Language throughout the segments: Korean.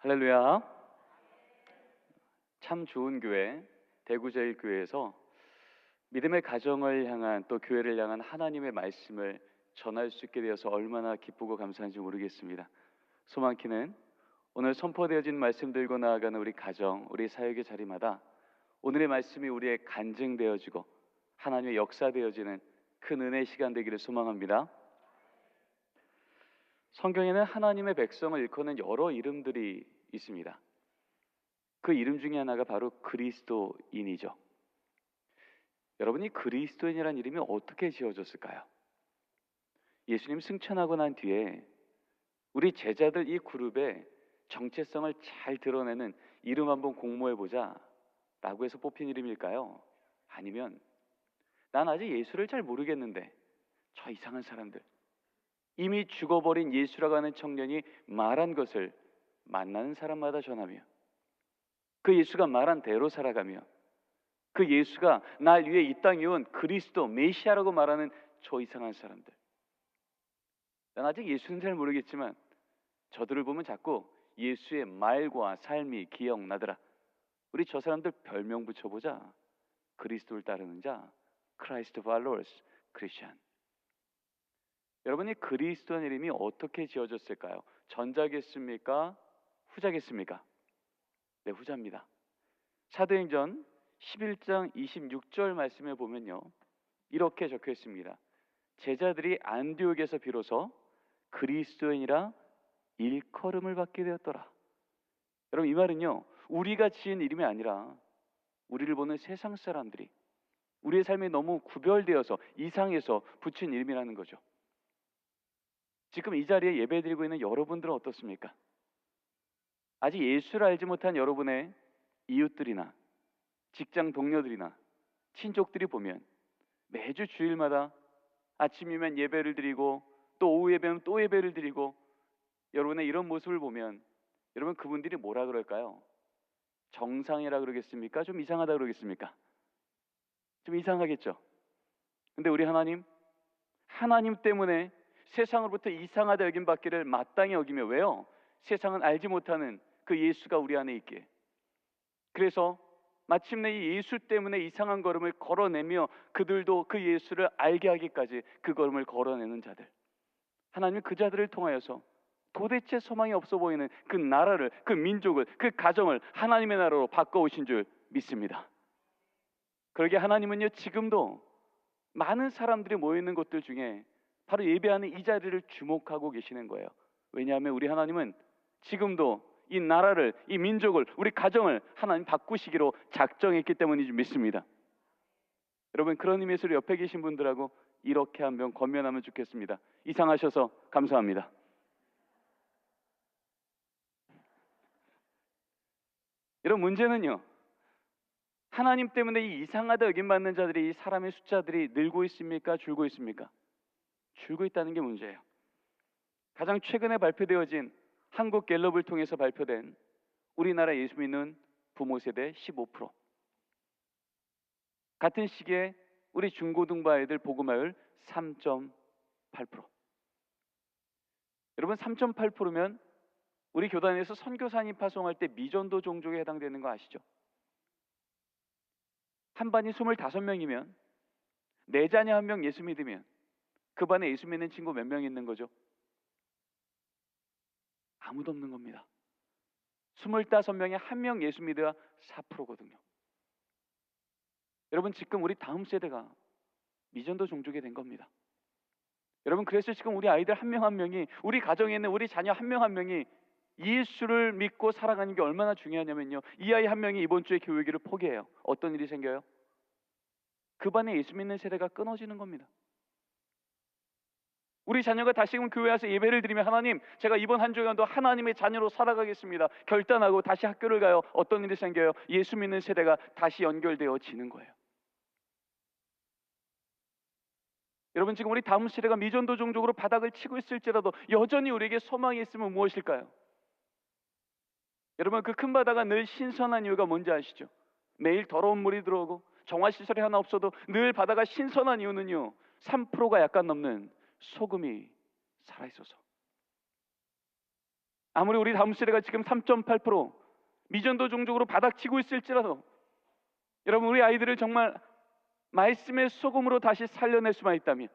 할렐루야. 참 좋은 교회, 대구제일교회에서 믿음의 가정을 향한, 또 교회를 향한 하나님의 말씀을 전할 수 있게 되어서 얼마나 기쁘고 감사한지 모르겠습니다. 소망키는 오늘 선포되어진 말씀 들고 나아가는 우리 가정, 우리 사역의 자리마다 오늘의 말씀이 우리의 간증되어지고 하나님의 역사되어지는 큰 은혜의 시간 되기를 소망합니다. 성경에는 하나님의 백성을 일컫는 여러 이름들이 있습니다. 그 이름 중에 하나가 바로 그리스도인이죠. 여러분이 그리스도인이라는 이름이 어떻게 지어졌을까요? 예수님 승천하고 난 뒤에 우리 제자들 이 그룹의 정체성을 잘 드러내는 이름 한번 공모해보자 라고 해서 뽑힌 이름일까요? 아니면 난 아직 예수를 잘 모르겠는데 저 이상한 사람들, 이미 죽어버린 예수라고 하는 청년이 말한 것을 만나는 사람마다 전하며, 그 예수가 말한 대로 살아가며, 그 예수가 날 위해 이 땅에 온 그리스도 메시아라고 말하는 저 이상한 사람들. 난 아직 예수는 잘 모르겠지만 저들을 보면 자꾸 예수의 말과 삶이 기억나더라. 우리 저 사람들 별명 붙여보자. 그리스도를 따르는 자, Christ followers, Christian. 여러분이 그리스도의 이름이 어떻게 지어졌을까요? 전자겠습니까? 후자겠습니까? 네, 후자입니다. 사도행전 11장 26절 말씀에 보면요, 이렇게 적혀 있습니다. 제자들이 안디옥에서 비로소 그리스도인이라 일컬음을 받게 되었더라. 여러분, 이 말은요, 우리가 지은 이름이 아니라 우리를 보는 세상 사람들이 우리의 삶에 너무 구별되어서 이상해서 붙인 이름이라는 거죠. 지금 이 자리에 예배드리고 있는 여러분들은 어떻습니까? 아직 예수를 알지 못한 여러분의 이웃들이나 직장 동료들이나 친족들이 보면 매주 주일마다 아침이면 예배를 드리고 또 오후 예배면 또 예배를 드리고 여러분의 이런 모습을 보면 여러분, 그분들이 뭐라 그럴까요? 정상이라 그러겠습니까? 좀 이상하다 그러겠습니까? 좀 이상하겠죠. 근데 우리 하나님 때문에 세상으로부터 이상하다 여김받기를 마땅히 여기며, 왜요? 세상은 알지 못하는 그 예수가 우리 안에 있기에. 그래서 마침내 이 예수 때문에 이상한 걸음을 걸어내며 그들도 그 예수를 알게 하기까지 그 걸음을 걸어내는 자들, 하나님은 그 자들을 통하여서 도대체 소망이 없어 보이는 그 나라를, 그 민족을, 그 가정을 하나님의 나라로 바꿔오신 줄 믿습니다. 그러게 하나님은요, 지금도 많은 사람들이 모여있는 곳들 중에 바로 예배하는 이 자리를 주목하고 계시는 거예요. 왜냐하면 우리 하나님은 지금도 이 나라를, 이 민족을, 우리 가정을 하나님 바꾸시기로 작정했기 때문인 줄 믿습니다. 여러분, 그런 의미에서 옆에 계신 분들하고 이렇게 한번 권면하면 좋겠습니다. 이상하셔서 감사합니다. 여러분, 문제는요, 하나님 때문에 이 이상하다 여김받는 자들이, 이 사람의 숫자들이 늘고 있습니까? 줄고 있습니까? 줄고 있다는 게 문제예요. 가장 최근에 발표되어진 한국 갤럽을 통해서 발표된 우리나라 예수 믿는 부모 세대 15%, 같은 시기에 우리 중고등부 아이들 복음화율 3.8%. 여러분, 3.8%면 우리 교단에서 선교사님 파송할 때 미전도 종족에 해당되는 거 아시죠? 한 반이 25명이면 내 자녀 한 명 예수 믿으면 그 반에 예수 믿는 친구 몇 명 있는 거죠? 아무도 없는 겁니다. 25명에 한 명 예수 믿어야 4%거든요. 여러분, 지금 우리 다음 세대가 미전도 종족이 된 겁니다. 여러분, 그래서 지금 우리 아이들 한 명 한 명이, 우리 가정에 있는 우리 자녀 한 명 한 명이 예수를 믿고 살아가는 게 얼마나 중요하냐면요, 이 아이 한 명이 이번 주에 교회기를 포기해요. 어떤 일이 생겨요? 그 반에 예수 믿는 세대가 끊어지는 겁니다. 우리 자녀가 다시금 교회 와서 예배를 드리면, 하나님, 제가 이번 한 주간도 하나님의 자녀로 살아가겠습니다 결단하고 다시 학교를 가요. 어떤 일이 생겨요? 예수 믿는 세대가 다시 연결되어지는 거예요. 여러분, 지금 우리 다음 세대가 미전도 종족으로 바닥을 치고 있을지라도 여전히 우리에게 소망이 있으면 무엇일까요? 여러분, 그 큰 바다가 늘 신선한 이유가 뭔지 아시죠? 매일 더러운 물이 들어오고 정화시설이 하나 없어도 늘 바다가 신선한 이유는요, 3%가 약간 넘는 소금이 살아있어서. 아무리 우리 다음 세대가 지금 3.8% 미전도 종족으로 바닥치고 있을지라도 여러분, 우리 아이들을 정말 말씀의 소금으로 다시 살려낼 수만 있다면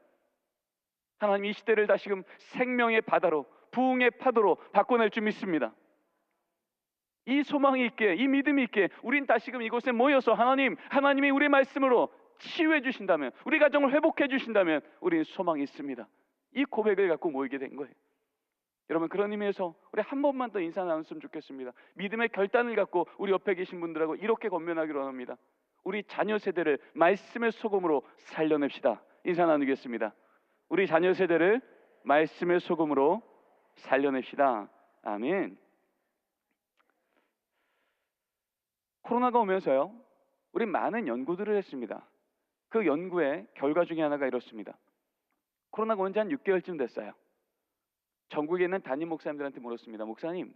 하나님 이 시대를 다시금 생명의 바다로, 부흥의 파도로 바꿔낼 줄 믿습니다. 이 소망이 있게, 이 믿음이 있게 우린 다시금 이곳에 모여서 하나님이 우리 말씀으로 치유해 주신다면, 우리 가정을 회복해 주신다면 우리는 소망이 있습니다. 이 고백을 갖고 모이게 된 거예요. 여러분, 그런 의미에서 우리 한 번만 더 인사 나눴으면 좋겠습니다. 믿음의 결단을 갖고 우리 옆에 계신 분들하고 이렇게 권면하기로 합니다. 우리 자녀 세대를 말씀의 소금으로 살려냅시다. 인사 나누겠습니다. 우리 자녀 세대를 말씀의 소금으로 살려냅시다. 아멘. 코로나가 오면서요, 우리 많은 연구들을 했습니다. 그 연구의 결과 중에 하나가 이렇습니다. 코로나가 온 지 한 6개월쯤 됐어요. 전국에 있는 담임 목사님들한테 물었습니다. 목사님,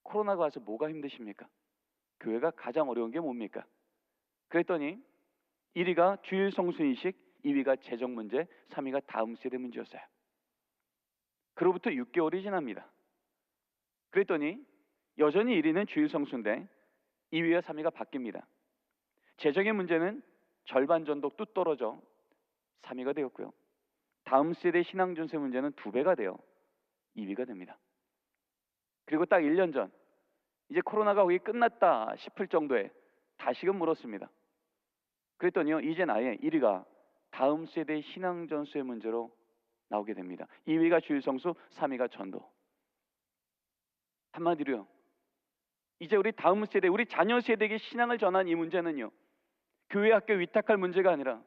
코로나가 와서 뭐가 힘드십니까? 교회가 가장 어려운 게 뭡니까? 그랬더니 1위가 주일 성수인식, 2위가 재정 문제, 3위가 다음 세대 문제였어요. 그로부터 6개월이 지납니다. 그랬더니 여전히 1위는 주일 성수인데 2위와 3위가 바뀝니다. 재정의 문제는 절반 정도 뚝 떨어져 3위가 되었고요. 다음 세대 신앙 전세 문제는 2배가 되어 2위가 됩니다. 그리고 딱 1년 전, 이제 코로나가 거의 끝났다 싶을 정도에 다시금 물었습니다. 그랬더니요, 이제 아예 1위가 다음 세대 신앙 전수의 문제로 나오게 됩니다. 2위가 주일 성수, 3위가 전도. 한마디로요, 이제 우리 다음 세대, 우리 자녀 세대에게 신앙을 전한 이 문제는요, 교회 학교 위탁할 문제가 아니라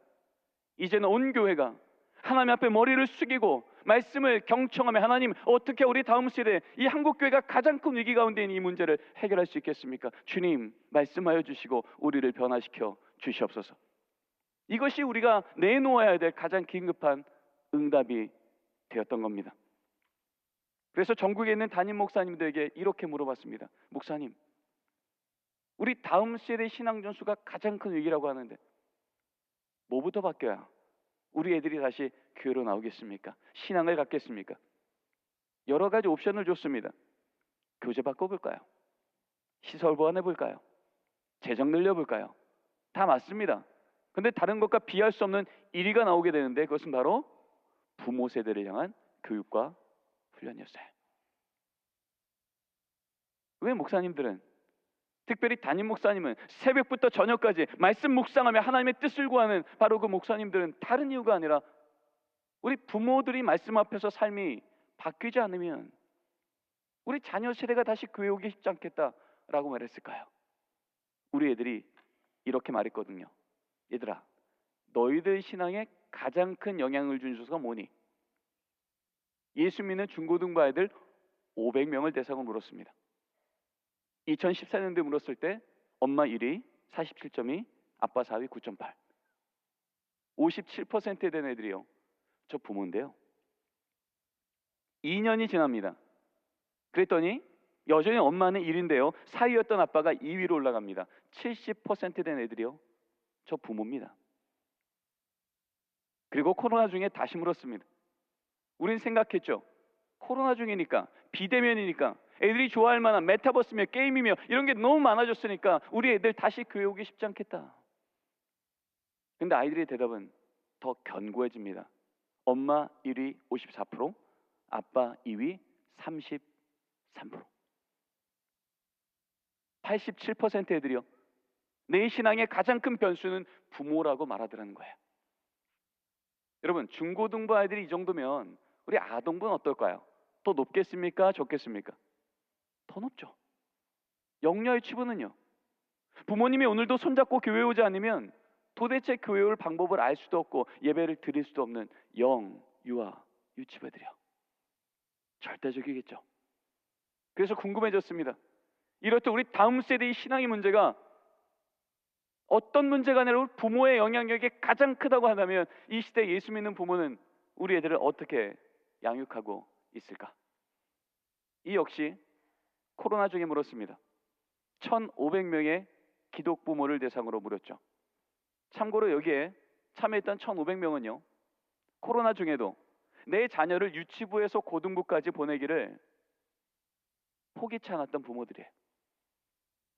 이제는 온 교회가 하나님 앞에 머리를 숙이고 말씀을 경청하며, 하나님, 어떻게 우리 다음 세대, 이 한국교회가 가장 큰 위기 가운데 있는 이 문제를 해결할 수 있겠습니까? 주님, 말씀하여 주시고 우리를 변화시켜 주시옵소서. 이것이 우리가 내놓아야 될 가장 긴급한 응답이 되었던 겁니다. 그래서 전국에 있는 담임 목사님들에게 이렇게 물어봤습니다. 목사님, 우리 다음 세대 신앙 전수가 가장 큰 위기라고 하는데 뭐부터 바뀌어야 우리 애들이 다시 교회로 나오겠습니까? 신앙을 갖겠습니까? 여러 가지 옵션을 줬습니다. 교재 바꿔볼까요? 시설 보완해볼까요? 재정 늘려볼까요? 다 맞습니다. 근데 다른 것과 비할 수 없는 1위가 나오게 되는데 그것은 바로 부모 세대를 향한 교육과 훈련이었어요. 왜 목사님들은, 특별히 담임 목사님은 새벽부터 저녁까지 말씀 묵상하며 하나님의 뜻을 구하는 바로 그 목사님들은 다른 이유가 아니라 우리 부모들이 말씀 앞에서 삶이 바뀌지 않으면 우리 자녀 세대가 다시 교회 오기 쉽지 않겠다라고 말했을까요? 우리 애들이 이렇게 말했거든요. 얘들아, 너희들 신앙에 가장 큰 영향을 준 요소가 뭐니? 예수 믿는 중고등부 아이들 500명을 대상으로 물었습니다. 2014년도에 물었을 때 엄마 1위 47.2, 아빠 4위 9.8. 57%에 된 애들이요, 저 부모인데요. 2년이 지납니다. 그랬더니 여전히 엄마는 1위인데요, 4위였던 아빠가 2위로 올라갑니다. 70% 된 애들이요, 저 부모입니다. 그리고 코로나 중에 다시 물었습니다. 우린 생각했죠. 코로나 중이니까, 비대면이니까, 애들이 좋아할 만한 메타버스며 게임이며 이런 게 너무 많아졌으니까 우리 애들 다시 교회 오기 쉽지 않겠다. 근데 아이들의 대답은 더 견고해집니다. 엄마 1위 54%, 아빠 2위 33%. 87% 애들이요, 내 신앙의 가장 큰 변수는 부모라고 말하더라는 거예요. 여러분, 중고등부 아이들이 이 정도면 우리 아동부는 어떨까요? 더 높겠습니까? 적겠습니까? 더 높죠. 영녀의 치부는요, 부모님이 오늘도 손잡고 교회 오지 않으면 도대체 교회 올 방법을 알 수도 없고 예배를 드릴 수도 없는 영, 유아, 유치부들이요, 절대적이겠죠. 그래서 궁금해졌습니다. 이럴 때 우리 다음 세대의 신앙의 문제가 어떤 문제가 아니라 부모의 영향력이 가장 크다고 한다면 이 시대 예수 믿는 부모는 우리 애들을 어떻게 양육하고 있을까? 이 역시 코로나 중에 물었습니다. 1,500명의 기독 부모를 대상으로 물었죠. 참고로 여기에 참여했던 1,500명은요, 코로나 중에도 내 자녀를 유치부에서 고등부까지 보내기를 포기치 않았던 부모들이에요.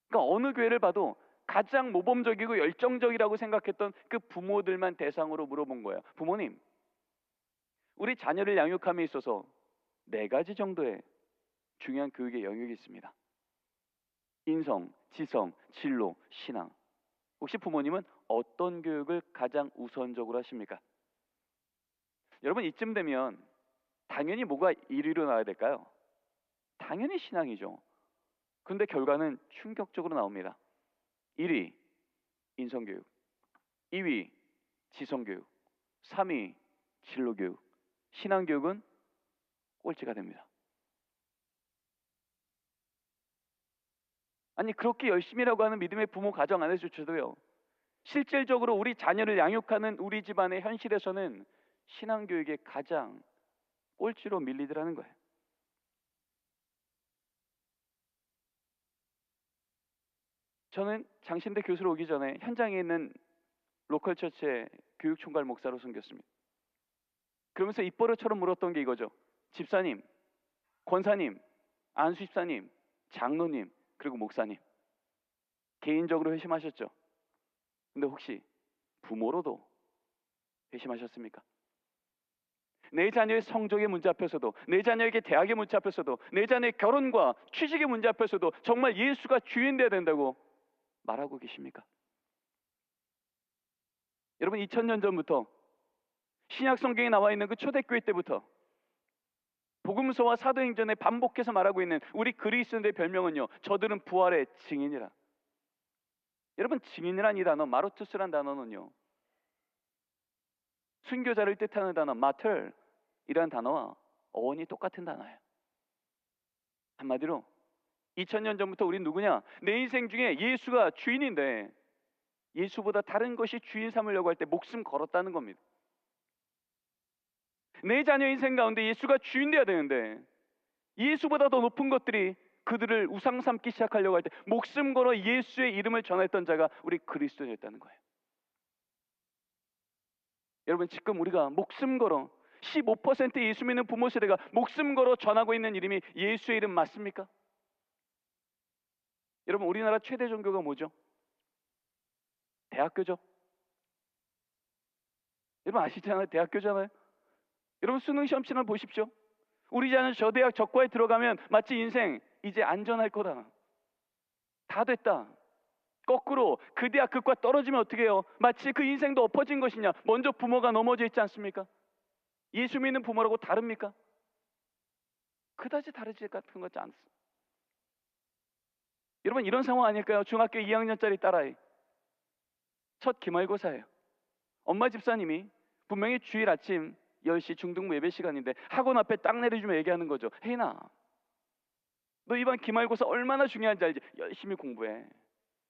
그러니까 어느 교회를 봐도 가장 모범적이고 열정적이라고 생각했던 그 부모들만 대상으로 물어본 거예요. 부모님, 우리 자녀를 양육함에 있어서 4가지 정도의 중요한 교육의 영역이 있습니다. 인성, 지성, 진로, 신앙. 혹시 부모님은 어떤 교육을 가장 우선적으로 하십니까? 여러분, 이쯤 되면 당연히 뭐가 1위로 나와야 될까요? 당연히 신앙이죠. 그런데 결과는 충격적으로 나옵니다. 1위 인성교육, 2위 지성교육, 3위 진로교육, 신앙교육은 꼴찌가 됩니다. 아니, 그렇게 열심히라고 하는 믿음의 부모 가정 안에서조차도요, 실질적으로 우리 자녀를 양육하는 우리 집안의 현실에서는 신앙교육에 가장 꼴찌로 밀리더라는 거예요. 저는 장신대 교수로 오기 전에 현장에 있는 로컬 처치의 교육총괄 목사로 섬겼습니다. 그러면서 입버릇처럼 물었던 게 이거죠. 집사님, 권사님, 안수집사님, 장로님, 그리고 목사님, 개인적으로 회심하셨죠? 근데 혹시 부모로도 회심하셨습니까? 내 자녀의 성적의 문제 앞에서도, 내 자녀에게 대학의 문제 앞에서도, 내 자녀의 결혼과 취직의 문제 앞에서도 정말 예수가 주인 되어야 된다고 말하고 계십니까? 여러분, 2000년 전부터 신약 성경에 나와 있는 그 초대교회 때부터 복음서와 사도행전에 반복해서 말하고 있는 우리 그리스도인의 별명은요, 저들은 부활의 증인이라. 여러분, 증인이란 이 단어, 마르투스란 단어는요, 순교자를 뜻하는 단어 마틀이란 단어와 어원이 똑같은 단어예요. 한마디로 2000년 전부터 우린 누구냐? 내 인생 중에 예수가 주인인데 예수보다 다른 것이 주인 삼으려고 할 때 목숨 걸었다는 겁니다. 내 자녀 인생 가운데 예수가 주인 되어야 되는데 예수보다 더 높은 것들이 그들을 우상 삼기 시작하려고 할 때 목숨 걸어 예수의 이름을 전했던 자가 우리 그리스도였다는 거예요. 여러분, 지금 우리가 목숨 걸어 15% 예수 믿는 부모 세대가 목숨 걸어 전하고 있는 이름이 예수의 이름 맞습니까? 여러분, 우리나라 최대 종교가 뭐죠? 대학교죠. 여러분 아시잖아요. 대학교잖아요. 여러분, 수능 시험 치는 걸 보십시오. 우리 자녀는 저 대학 저과에 들어가면 마치 인생 이제 안전할 거다, 다 됐다. 거꾸로 그 대학 그과 떨어지면 어떻게 해요? 마치 그 인생도 엎어진 것이냐? 먼저 부모가 넘어져 있지 않습니까? 예수 믿는 부모라고 다릅니까? 그다지 다르지 같은 것 같지 않습니다. 여러분, 이런 상황 아닐까요? 중학교 2학년짜리 딸아이 첫 기말고사예요. 엄마 집사님이 분명히 주일 아침 10시 중등부 예배 시간인데 학원 앞에 딱 내려주면 얘기하는 거죠. 혜인아, 너 이번 기말고사 얼마나 중요한지 알지? 열심히 공부해.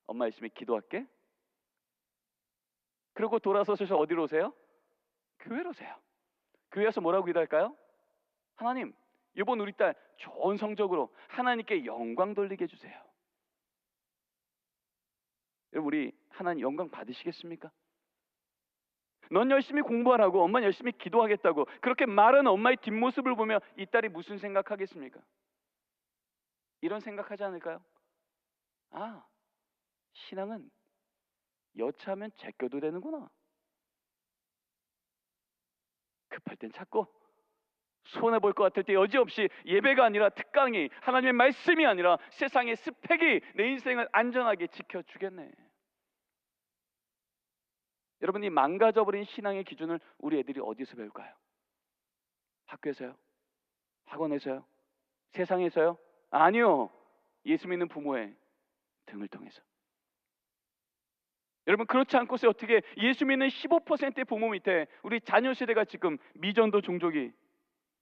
엄마 열심히 기도할게. 그리고 돌아서셔서 어디로 오세요? 교회로 오세요. 교회에서 뭐라고 기도할까요? 하나님, 이번 우리 딸 좋은 성적으로 하나님께 영광 돌리게 해주세요. 여러분, 우리 하나님 영광 받으시겠습니까? 넌 열심히 공부하라고, 엄마는 열심히 기도하겠다고 그렇게 말하는 엄마의 뒷모습을 보며 이 딸이 무슨 생각하겠습니까? 이런 생각하지 않을까요? 아, 신앙은 여차하면 제껴도 되는구나. 급할 땐 찾고 손해볼 것 같을 때 여지없이 예배가 아니라 특강이, 하나님의 말씀이 아니라 세상의 스펙이 내 인생을 안전하게 지켜주겠네. 여러분, 이 망가져버린 신앙의 기준을 우리 애들이 어디서 배울까요? 학교에서요? 학원에서요? 세상에서요? 아니요. 예수 믿는 부모의 등을 통해서. 여러분, 그렇지 않고서 어떻게 예수 믿는 15%의 부모 밑에 우리 자녀 세대가 지금 미전도 종족이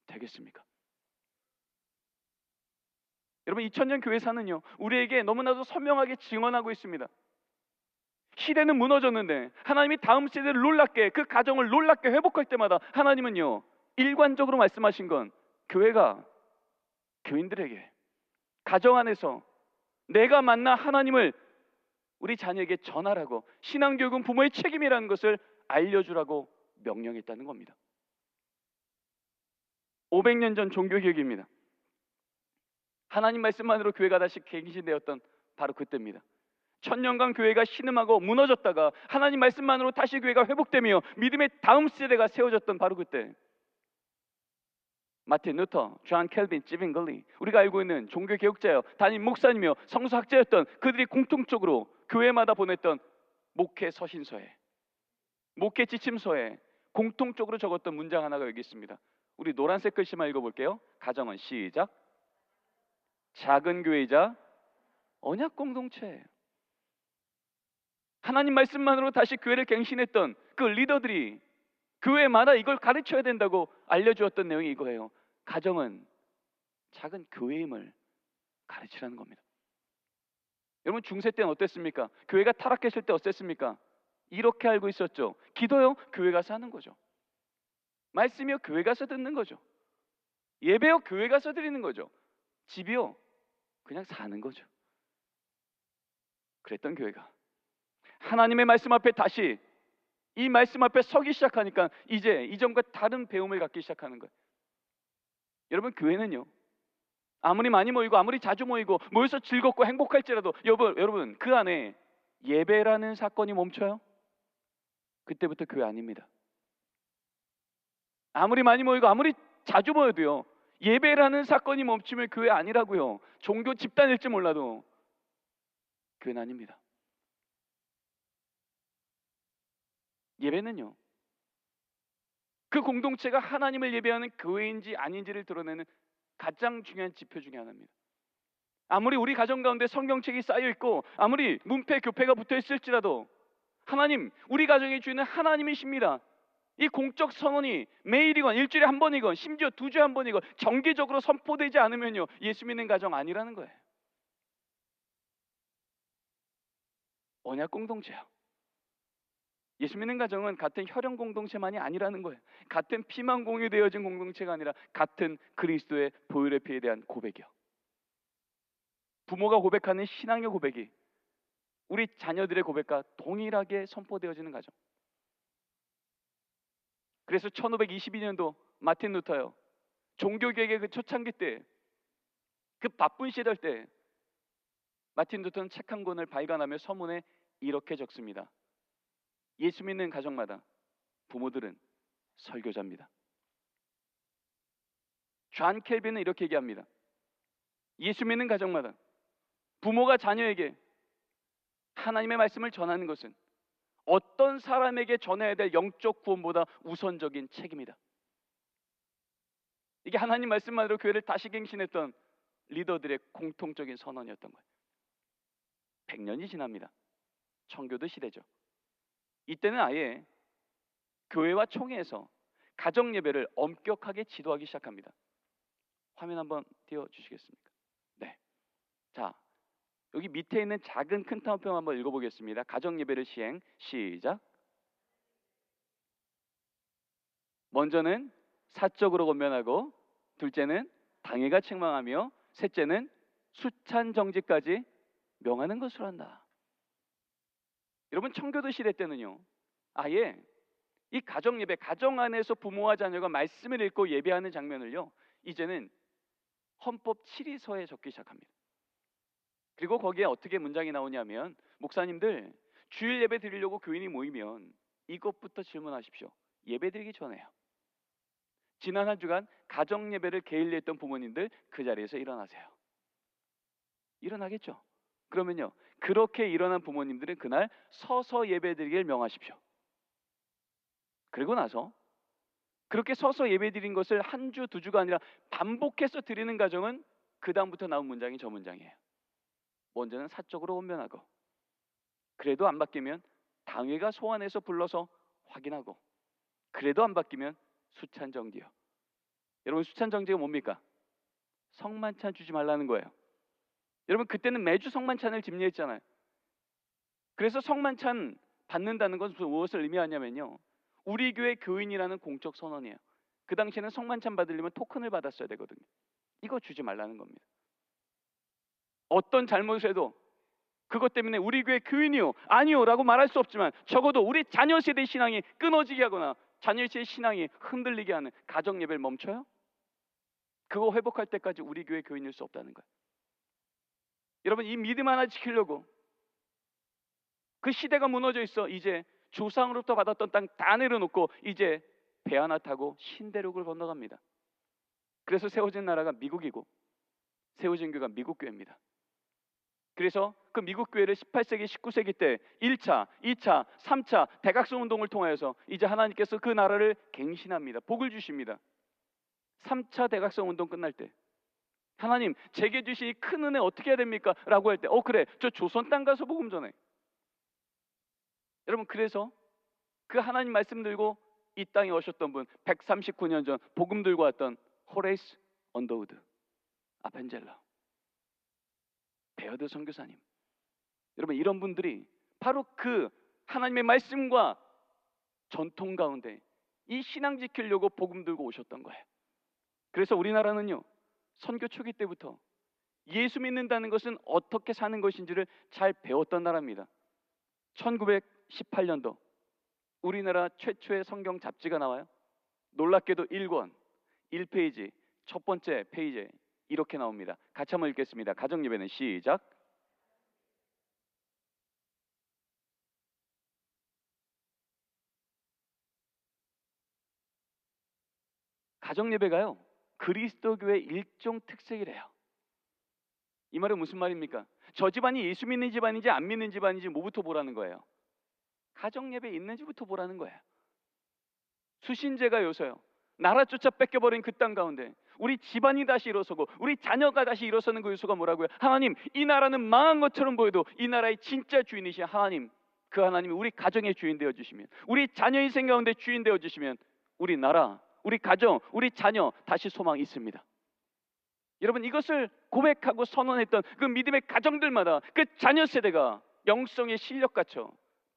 되겠습니까? 여러분, 2000년 교회사는요, 우리에게 너무나도 선명하게 증언하고 있습니다. 시대는 무너졌는데 하나님이 다음 세대를 놀랍게, 그 가정을 놀랍게 회복할 때마다 하나님은요, 일관적으로 말씀하신 건 교회가 교인들에게 가정 안에서 내가 만나 하나님을 우리 자녀에게 전하라고, 신앙교육은 부모의 책임이라는 것을 알려주라고 명령했다는 겁니다. 500년 전 종교개혁입니다. 하나님 말씀만으로 교회가 다시 갱신되었던 바로 그때입니다. 천년간 교회가 신음하고 무너졌다가 하나님 말씀만으로 다시 교회가 회복되며 믿음의 다음 세대가 세워졌던 바로 그때. 마틴 루터, 존 켈빈, 스티븐 글리, 우리가 알고 있는 종교 개혁자여 담임 목사님이며 성서학자였던 그들이 공통적으로 교회마다 보냈던 목회 서신서에, 목회 지침서에 공통적으로 적었던 문장 하나가 여기 있습니다. 우리 노란색 글씨만 읽어볼게요. 가정은 시작. 작은 교회이자 언약 공동체. 하나님 말씀만으로 다시 교회를 갱신했던 그 리더들이 교회마다 이걸 가르쳐야 된다고 알려주었던 내용이 이거예요. 가정은 작은 교회임을 가르치라는 겁니다. 여러분, 중세 때는 어땠습니까? 교회가 타락했을 때 어땠습니까? 이렇게 알고 있었죠. 기도요? 교회 가서 하는 거죠. 말씀이요? 교회 가서 듣는 거죠. 예배요? 교회 가서 드리는 거죠. 집이요? 그냥 사는 거죠. 그랬던 교회가 하나님의 말씀 앞에 다시 이 말씀 앞에 서기 시작하니까 이제 이전과 다른 배움을 갖기 시작하는 거예요. 여러분, 교회는요, 아무리 많이 모이고 아무리 자주 모이고 모여서 즐겁고 행복할지라도 여러분 그 안에 예배라는 사건이 멈춰요? 그때부터 교회 아닙니다. 아무리 많이 모이고 아무리 자주 모여도요, 예배라는 사건이 멈추면 교회 아니라고요. 종교 집단일지 몰라도 교회는 아닙니다. 예배는요, 그 공동체가 하나님을 예배하는 교회인지 아닌지를 드러내는 가장 중요한 지표 중에 하나입니다. 아무리 우리 가정 가운데 성경책이 쌓여 있고 아무리 문패 교패가 붙어 있을지라도 하나님, 우리 가정의 주인은 하나님이십니다. 이 공적 선언이 매일이건 일주일에 한 번이건 심지어 2주에 한 번이건 정기적으로 선포되지 않으면요, 예수 믿는 가정 아니라는 거예요. 언약 공동체요. 예수 믿는 가정은 같은 혈연 공동체만이 아니라는 거예요. 같은 피만 공유되어진 공동체가 아니라 같은 그리스도의 보혈의 피에 대한 고백이요. 부모가 고백하는 신앙의 고백이 우리 자녀들의 고백과 동일하게 선포되어지는 가정. 그래서 1522년도 마틴 루터요, 종교개혁의 그 초창기 때, 그 바쁜 시절 때 마틴 루터는 책 한 권을 발간하며 서문에 이렇게 적습니다. 예수 믿는 가정마다 부모들은 설교자입니다. 존 켈빈은 이렇게 얘기합니다. 예수 믿는 가정마다 부모가 자녀에게 하나님의 말씀을 전하는 것은 어떤 사람에게 전해야 될 영적 구원보다 우선적인 책임이다. 이게 하나님 말씀만으로 교회를 다시 갱신했던 리더들의 공통적인 선언이었던 거예요. 100년이 지납니다. 청교도 시대죠. 이때는 아예 교회와 총회에서 가정 예배를 엄격하게 지도하기 시작합니다. 화면 한번 띄워주시겠습니까? 네. 자, 여기 밑에 있는 작은 큰 타원평 한번 읽어보겠습니다. 가정 예배를 시행. 시작. 먼저는 사적으로 권면하고, 둘째는 당회가 책망하며, 셋째는 수찬 정직까지 명하는 것으로 한다. 여러분, 청교도 시대 때는요, 아예 이 가정 예배, 가정 안에서 부모와 자녀가 말씀을 읽고 예배하는 장면을요, 이제는 헌법 7위서에 적기 시작합니다. 그리고 거기에 어떻게 문장이 나오냐면, 목사님들 주일 예배 드리려고 교인이 모이면 이것부터 질문하십시오. 예배 드리기 전에요. 지난 한 주간 가정 예배를 게을리했던 부모님들 그 자리에서 일어나세요. 일어나겠죠? 그러면요, 그렇게 일어난 부모님들은 그날 서서 예배드리길 명하십시오. 그리고 나서 그렇게 서서 예배드린 것을 한 주, 2주가 아니라 반복해서 드리는 가정은 그 다음부터 나온 문장이 저 문장이에요. 먼저는 사적으로 권면하고, 그래도 안 바뀌면 당회가 소환해서 불러서 확인하고, 그래도 안 바뀌면 수찬정기요. 여러분, 수찬정기가 뭡니까? 성만찬 주지 말라는 거예요. 여러분, 그때는 매주 성만찬을 집례했잖아요. 그래서 성만찬 받는다는 것은 무엇을 의미하냐면요, 우리 교회 교인이라는 공적 선언이에요. 그 당시에는 성만찬 받으려면 토큰을 받았어야 되거든요. 이거 주지 말라는 겁니다. 어떤 잘못을 해도 그것 때문에 우리 교회 교인이요, 아니요 라고 말할 수 없지만 적어도 우리 자녀 세대 신앙이 끊어지게 하거나 자녀 세대 신앙이 흔들리게 하는 가정 예배를 멈춰요? 그거 회복할 때까지 우리 교회 교인일 수 없다는 거예요. 여러분, 이 믿음 하나 지키려고 그 시대가 무너져 있어. 이제 조상으로부터 받았던 땅 다 내려놓고 이제 배 하나 타고 신대륙을 건너갑니다. 그래서 세워진 나라가 미국이고 세워진 교회가 미국 교회입니다. 그래서 그 미국 교회를 18세기, 19세기 때 1차, 2차, 3차 대각성 운동을 통하여서 이제 하나님께서 그 나라를 갱신합니다. 복을 주십니다. 3차 대각성 운동 끝날 때 하나님, 제게 주신 이 큰 은혜 어떻게 해야 됩니까? 라고 할 때 그래, 저 조선 땅 가서 복음 전해. 여러분, 그래서 그 하나님 말씀 들고 이 땅에 오셨던 분, 139년 전 복음 들고 왔던 호레이스 언더우드, 아펜젤러, 베어드 선교사님, 여러분, 이런 분들이 바로 그 하나님의 말씀과 전통 가운데 이 신앙 지키려고 복음 들고 오셨던 거예요. 그래서 우리나라는요, 선교 초기 때부터 예수 믿는다는 것은 어떻게 사는 것인지를 잘 배웠던 나라입니다. 1918년도 우리나라 최초의 성경 잡지가 나와요. 놀랍게도 1권 1페이지 첫 번째 페이지에 이렇게 나옵니다. 같이 한번 읽겠습니다. 가정예배는 시작. 가정예배가요, 그리스도교의 일종 특색이래요. 이 말은 무슨 말입니까? 저 집안이 예수 믿는 집안인지 안 믿는 집안인지 뭐부터 보라는 거예요? 가정예배 있는지부터 보라는 거예요. 수신제가 요서요, 나라 쫓아 뺏겨버린 그 땅 가운데 우리 집안이 다시 일어서고 우리 자녀가 다시 일어서는 그 요소가 뭐라고요? 하나님, 이 나라는 망한 것처럼 보여도 이 나라의 진짜 주인이신 하나님, 그 하나님이 우리 가정의 주인 되어주시면, 우리 자녀 인생 가운데 주인 되어주시면 우리 나라, 우리 가정, 우리 자녀 다시 소망이 있습니다. 여러분, 이것을 고백하고 선언했던 그 믿음의 가정들마다 그 자녀 세대가 영성의 실력같이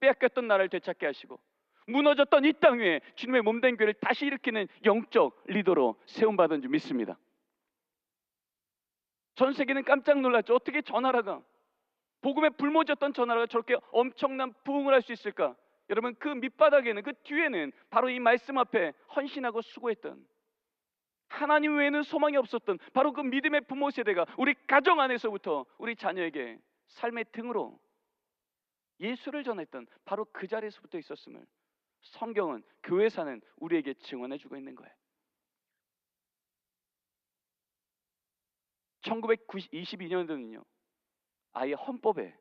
빼앗겼던 나라를 되찾게 하시고 무너졌던 이 땅 위에 주님의 몸된 교회를 다시 일으키는 영적 리더로 세움받은 줄 믿습니다. 전 세계는 깜짝 놀랐죠. 어떻게 저 나라가, 복음에 불모졌던 저 나라가 저렇게 엄청난 부흥을 할 수 있을까? 여러분, 그 밑바닥에는, 그 뒤에는 바로 이 말씀 앞에 헌신하고 수고했던, 하나님 외에는 소망이 없었던 바로 그 믿음의 부모 세대가 우리 가정 안에서부터 우리 자녀에게 삶의 등으로 예수를 전했던 바로 그 자리에서부터 있었음을 성경은, 교회사는 우리에게 증언해주고 있는 거예요. 1922년도는요 아예 헌법에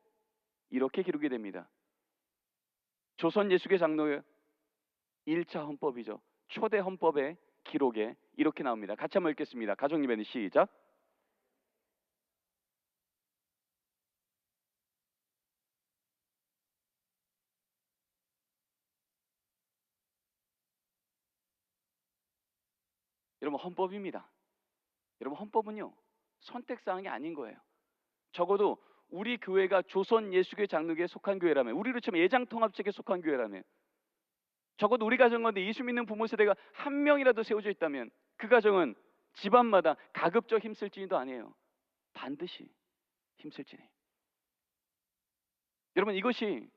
이렇게 기록이 됩니다. 조선 예수교 장로의 1차 헌법이죠. 초대 헌법의 기록에 이렇게 나옵니다. 같이 한번 읽겠습니다. 가정예배는 시작. 여러분, 헌법입니다. 여러분, 헌법은요 선택사항이 아닌 거예요. 적어도 우리 교회가 조선 예수교 장로교에 속한 교회라면, 우리로 치면 예장통합책에 속한 교회라면, 적어도 우리 가정 가운데 예수 믿는 부모 세대가 한 명이라도 세워져 있다면 그 가정은 집안마다 가급적 힘쓸지니도 아니에요. 반드시 힘쓸지니. 여러분, 이것이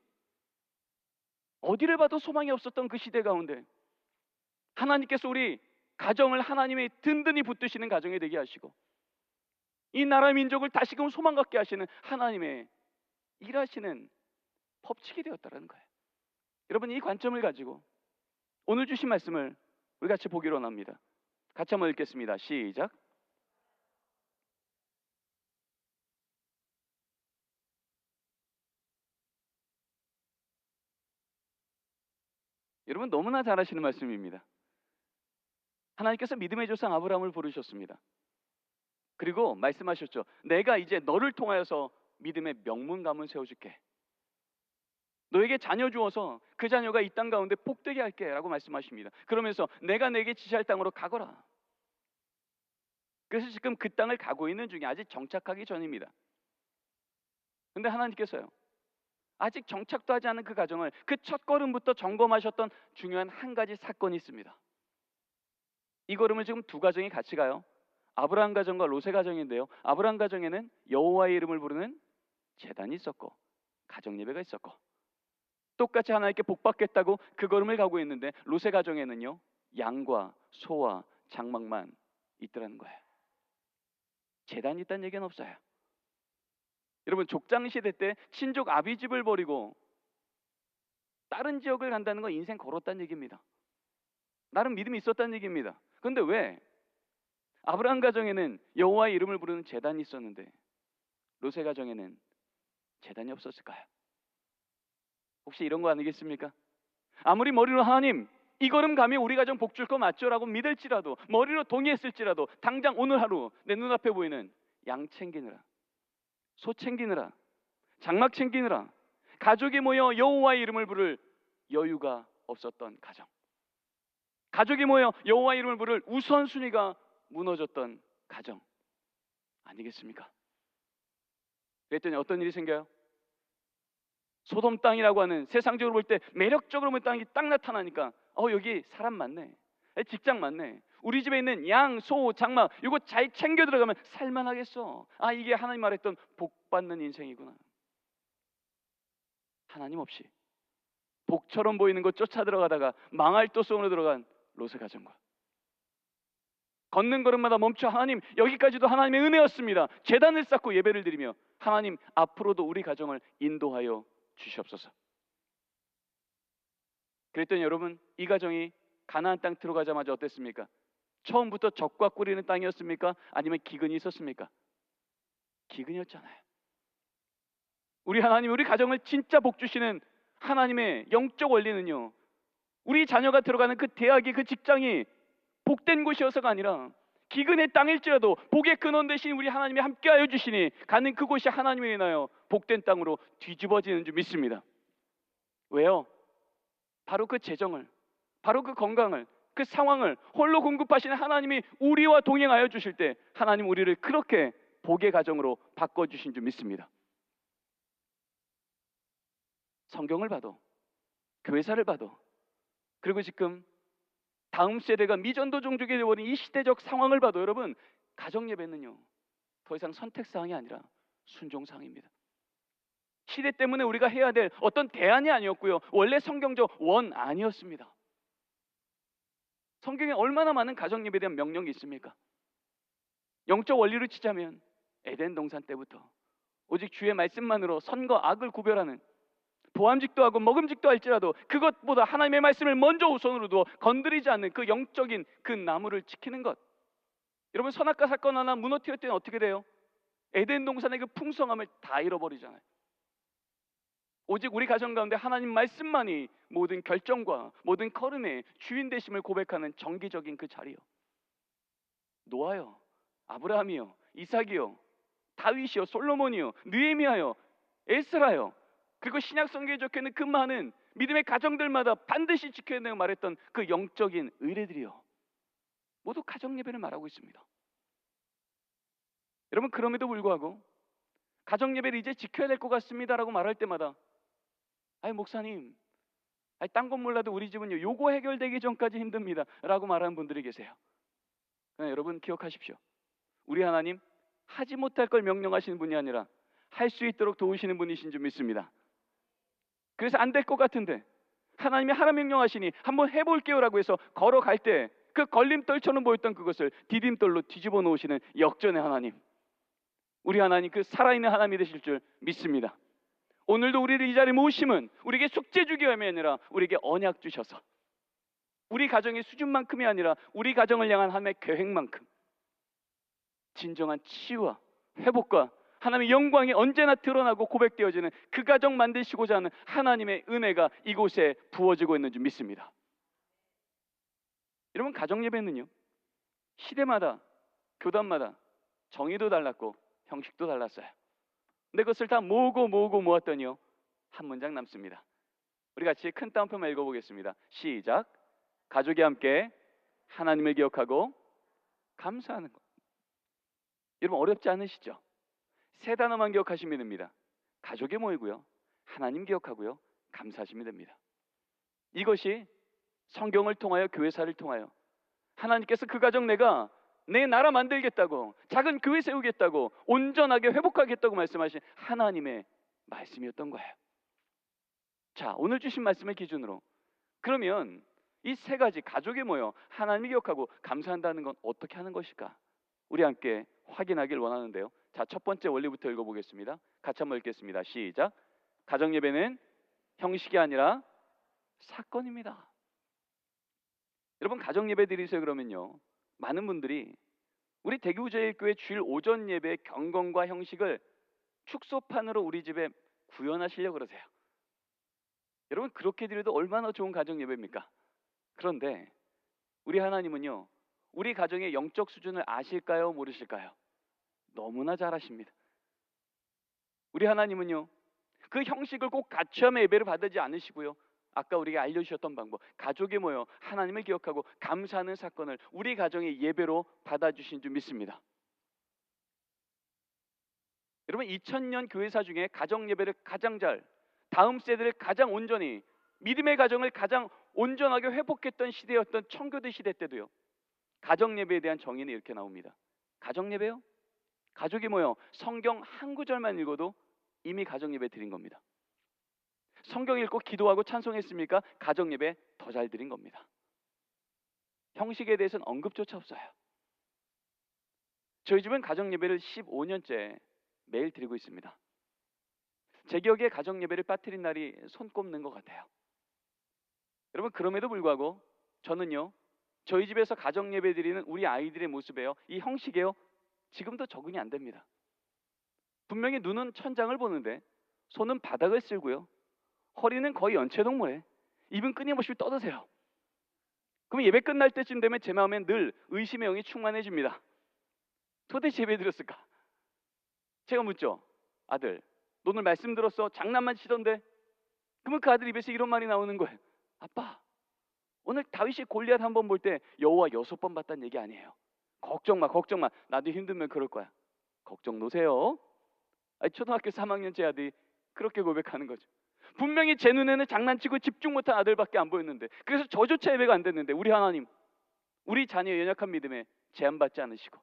어디를 봐도 소망이 없었던 그 시대 가운데 하나님께서 우리 가정을 하나님의 든든히 붙드시는 가정이 되게 하시고 이 나라 민족을 다시금 소망 갖게 하시는 하나님의 일하시는 법칙이 되었다는 거예요. 여러분, 이 관점을 가지고 오늘 주신 말씀을 우리 같이 보기로 합니다. 같이 한번 읽겠습니다. 시작. 여러분, 너무나 잘 아시는 말씀입니다. 하나님께서 믿음의 조상 아브라함을 부르셨습니다. 그리고 말씀하셨죠. 내가 이제 너를 통하여서 믿음의 명문 가문 세워줄게. 너에게 자녀 주어서 그 자녀가 이 땅 가운데 복되게 할게 라고 말씀하십니다. 그러면서 내가 내게 지시할 땅으로 가거라. 그래서 지금 그 땅을 가고 있는 중에 아직 정착하기 전입니다. 근데 하나님께서요 아직 정착도 하지 않은 그 가정을 그 첫 걸음부터 점검하셨던 중요한 한 가지 사건이 있습니다. 이 걸음을 지금 두 가정이 같이 가요. 아브라함 가정과 롯의 가정인데요, 아브라함 가정에는 여호와의 이름을 부르는 제단이 있었고 가정 예배가 있었고 똑같이 하나님께 복받겠다고 그 걸음을 가고 있는데 롯의 가정에는요 양과 소와 장막만 있더라는 거예요. 재단이 있다는 얘기는 없어요. 여러분, 족장 시대 때 친족 아비집을 버리고 다른 지역을 간다는 건 인생 걸었다는 얘기입니다. 나름 믿음이 있었다는 얘기입니다. 그런데 왜 아브라함 가정에는 여호와의 이름을 부르는 제단이 있었는데 롯의 가정에는 제단이 없었을까요? 혹시 이런 거 아니겠습니까? 아무리 머리로 하나님 이 걸음 가면 우리 가정 복 줄 거 맞죠? 라고 믿을지라도, 머리로 동의했을지라도 당장 오늘 하루 내 눈앞에 보이는 양 챙기느라, 소 챙기느라, 장막 챙기느라 가족이 모여 여호와의 이름을 부를 여유가 없었던 가정, 가족이 모여 여호와의 이름을 부를 우선순위가 무너졌던 가정 아니겠습니까? 그랬더니 어떤 일이 생겨요? 소돔 땅이라고 하는, 세상적으로 볼 때 매력적으로 보는 땅이 딱 나타나니까 여기 사람 많네, 직장 많네, 우리 집에 있는 양, 소, 장막 이거 잘 챙겨 들어가면 살만하겠어. 이게 하나님 말했던 복받는 인생이구나. 하나님 없이 복처럼 보이는 것 쫓아 들어가다가 망할 또 속으로 들어간 롯의 가정과 걷는 걸음마다 멈춰 하나님 여기까지도 하나님의 은혜였습니다. 제단을 쌓고 예배를 드리며 하나님 앞으로도 우리 가정을 인도하여 주시옵소서. 그랬더니 여러분, 이 가정이 가나안 땅 들어가자마자 어땠습니까? 처음부터 적과 꿀이는 땅이었습니까? 아니면 기근이 있었습니까? 기근이었잖아요. 우리 하나님, 우리 가정을 진짜 복 주시는 하나님의 영적 원리는요, 우리 자녀가 들어가는 그 대학이, 그 직장이 복된 곳이어서가 아니라 기근의 땅일지라도 복의 근원 대신 우리 하나님이 함께하여 주시니 가는 그곳이 하나님을 인하여 복된 땅으로 뒤집어지는 줄 믿습니다. 왜요? 바로 그 재정을, 바로 그 건강을, 그 상황을 홀로 공급하시는 하나님이 우리와 동행하여 주실 때 하나님 우리를 그렇게 복의 가정으로 바꿔주신 줄 믿습니다. 성경을 봐도, 교회사를 봐도, 그리고 지금 다음 세대가 미전도 종족이 되어버린 이 시대적 상황을 봐도 여러분, 가정예배는요 더 이상 선택사항이 아니라 순종사항입니다. 시대 때문에 우리가 해야 될 어떤 대안이 아니었고요, 원래 성경적 원 아니었습니다. 성경에 얼마나 많은 가정예배에 대한 명령이 있습니까? 영적 원리로 치자면 에덴 동산 때부터 오직 주의 말씀만으로 선과 악을 구별하는, 보암직도 하고 먹음직도 할지라도 그것보다 하나님의 말씀을 먼저 우선으로 두어 건드리지 않는 그 영적인 그 나무를 지키는 것. 여러분, 선악과 사건 하나 무너뜨릴 때는 어떻게 돼요? 에덴 동산의 그 풍성함을 다 잃어버리잖아요. 오직 우리 가정 가운데 하나님 말씀만이 모든 결정과 모든 걸음의 주인 되심을 고백하는 정기적인 그 자리요. 노아요, 아브라함이요, 이삭이요, 다윗이요, 솔로몬이요, 느헤미야요, 에스라요, 그리고 신약 성경에 적혀있는 그 많은 믿음의 가정들마다 반드시 지켜야 된다고 말했던 그 영적인 의례들이요, 모두 가정 예배를 말하고 있습니다. 여러분, 그럼에도 불구하고 가정 예배를 이제 지켜야 될 것 같습니다라고 말할 때마다 목사님, 딴 건 몰라도 우리 집은요 요거 해결되기 전까지 힘듭니다 라고 말하는 분들이 계세요. 여러분 기억하십시오. 우리 하나님 하지 못할 걸 명령하시는 분이 아니라 할 수 있도록 도우시는 분이신 줄 믿습니다. 그래서 안 될 것 같은데 하나님이 하라 명령하시니 한번 해볼게요 라고 해서 걸어갈 때 그 걸림돌처럼 보였던 그것을 디딤돌로 뒤집어 놓으시는 역전의 하나님, 우리 하나님 그 살아있는 하나님이 되실 줄 믿습니다. 오늘도 우리를 이 자리에 모으심은 우리에게 숙제 주기 위함이 아니라 우리에게 언약 주셔서 우리 가정의 수준만큼이 아니라 우리 가정을 향한 하나님의 계획만큼 진정한 치유와 회복과 하나님의 영광이 언제나 드러나고 고백되어지는 그 가정 만드시고자 하는 하나님의 은혜가 이곳에 부어지고 있는 줄 믿습니다. 여러분, 가정 예배는요 시대마다 교단마다 정의도 달랐고 형식도 달랐어요. 근데 그것을 다 모으고 모았더니요 한 문장 남습니다. 우리 같이 큰 따옴표만 읽어보겠습니다. 시작. 가족이 함께 하나님을 기억하고 감사하는 것. 여러분, 어렵지 않으시죠? 세 단어만 기억하시면 됩니다. 가족이 모이고요, 하나님 기억하고요, 감사하시면 됩니다. 이것이 성경을 통하여, 교회사를 통하여 하나님께서 그 가정 내가 내 나라 만들겠다고, 작은 교회 세우겠다고, 온전하게 회복하겠다고 말씀하신 하나님의 말씀이었던 거예요. 자, 오늘 주신 말씀을 기준으로 그러면 이 세 가지, 가족이 모여 하나님을 기억하고 감사한다는 건 어떻게 하는 것일까? 우리 함께 확인하길 원하는데요. 자, 첫 번째 원리부터 읽어보겠습니다. 같이 한번 읽겠습니다. 시작. 가정 예배는 형식이 아니라 사건입니다. 여러분, 가정 예배 드리세요 그러면요, 많은 분들이 우리 대구제일교회 주일 오전 예배 경건과 형식을 축소판으로 우리 집에 구현하시려고 그러세요. 여러분, 그렇게 드려도 얼마나 좋은 가정 예배입니까? 그런데 우리 하나님은요, 우리 가정의 영적 수준을 아실까요, 모르실까요? 너무나 잘 아십니다. 우리 하나님은요, 그 형식을 꼭 갖추면 예배를 받지 않으시고요, 아까 우리가 알려주셨던 방법, 가족이 모여 하나님을 기억하고 감사하는 사건을 우리 가정의 예배로 받아주신 줄 믿습니다. 여러분, 2000년 교회사 중에 가정 예배를 가장 잘, 다음 세대를 가장 온전히, 믿음의 가정을 가장 온전하게 회복했던 시대였던 청교도 시대 때도요, 가정 예배에 대한 정의는 이렇게 나옵니다. 가정 예배요? 가족이 모여 성경 한 구절만 읽어도 이미 가정 예배 드린 겁니다. 성경 읽고 기도하고 찬송했습니까? 가정 예배 더 잘 드린 겁니다. 형식에 대해서는 언급조차 없어요. 저희 집은 가정 예배를 15년째 매일 드리고 있습니다. 제 기억에 가정 예배를 빠뜨린 날이 손꼽는 것 같아요. 여러분, 그럼에도 불구하고 저는요, 저희 집에서 가정 예배 드리는 우리 아이들의 모습에요, 이 형식에요, 지금도 적응이 안 됩니다. 분명히 눈은 천장을 보는데 손은 바닥을 쓸고요, 허리는 거의 연체동무에, 입은 끊임없이 떠드세요. 그럼 예배 끝날 때쯤 되면 제 마음엔 늘 의심의 영이 충만해집니다. 도대체 예배 드렸을까? 제가 묻죠. 아들, 너 오늘 말씀 들었어? 장난만 치던데? 그러면 그 아들 입에서 이런 말이 나오는 거예요. 아빠, 오늘 다윗이 골리앗 한 번 볼 때 여호와 6번 봤다는 얘기 아니에요. 걱정 마, 걱정 마. 나도 힘들면 그럴 거야. 걱정 노세요. 초등학교 3학년 제 아들이 그렇게 고백하는 거죠. 분명히 제 눈에는 장난치고 집중 못한 아들밖에 안 보였는데, 그래서 저조차 예배가 안 됐는데, 우리 하나님, 우리 자녀의 연약한 믿음에 제한받지 않으시고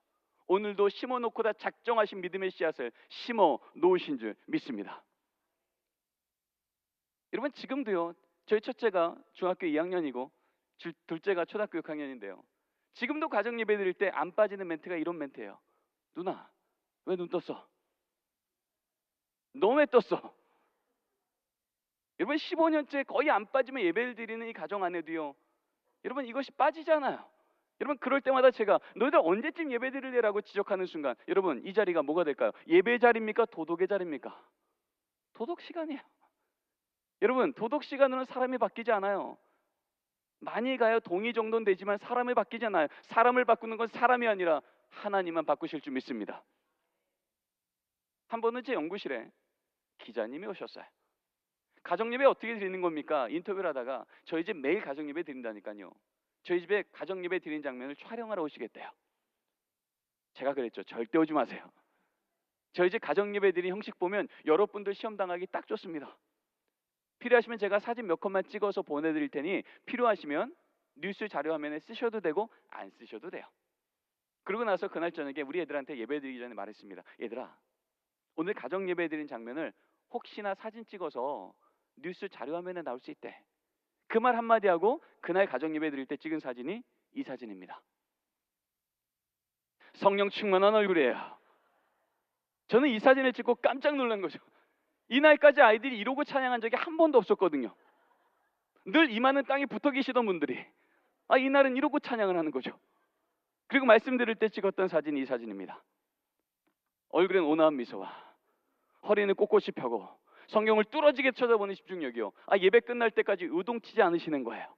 오늘도 심어놓고 다 작정하신 믿음의 씨앗을 심어 놓으신 줄 믿습니다. 여러분, 지금도요, 저희 첫째가 중학교 2학년이고 둘째가 초등학교 6학년인데요 지금도 가정 예배 드릴 때 안 빠지는 멘트가 이런 멘트예요. 누나, 왜 눈 떴어? 너 왜 떴어? 여러분, 15년째 거의 안 빠지면 예배를 드리는 이 가정 안에도요, 여러분, 이것이 빠지잖아요. 여러분, 그럴 때마다 제가 너희들 언제쯤 예배 드릴래라고 지적하는 순간, 여러분, 이 자리가 뭐가 될까요? 예배 자리입니까? 도덕의 자리입니까? 도덕 시간이에요. 여러분, 도덕 시간으로는 사람이 바뀌지 않아요. 많이 가요. 동의 정도는 되지만 사람을 바뀌지 않아요. 사람을 바꾸는 건 사람이 아니라 하나님만 바꾸실 줄 믿습니다. 한 번은 제 연구실에 기자님이 오셨어요. 가정예배 어떻게 드리는 겁니까? 인터뷰를 하다가 저희 집 매일 가정예배 드린다니까요, 저희 집에 가정예배 드린 장면을 촬영하러 오시겠대요. 제가 그랬죠. 절대 오지 마세요. 저희 집 가정예배 드린 형식 보면 여러분들 시험 당하기 딱 좋습니다. 필요하시면 제가 사진 몇 컷만 찍어서 보내드릴 테니 필요하시면 뉴스 자료 화면에 쓰셔도 되고 안 쓰셔도 돼요. 그러고 나서 그날 저녁에 우리 애들한테 예배 드리기 전에 말했습니다. 얘들아, 오늘 가정예배 드린 장면을 혹시나 사진 찍어서 뉴스 자료 화면에 나올 수 있대. 그 말 한마디 하고 그날 가정예배 드릴 때 찍은 사진이 이 사진입니다. 성령 충만한 얼굴이에요. 저는 이 사진을 찍고 깜짝 놀란 거죠. 이날까지 아이들이 이러고 찬양한 적이 한 번도 없었거든요. 늘 이마는 땅에 붙어 계시던 분들이 이날은 이러고 찬양을 하는 거죠. 그리고 말씀드릴 때 찍었던 사진이 이 사진입니다. 얼굴엔 온화한 미소와 허리는 꼿꼿이 펴고 성경을 뚫어지게 쳐다보는 집중력이요. 예배 끝날 때까지 요동치지 않으시는 거예요.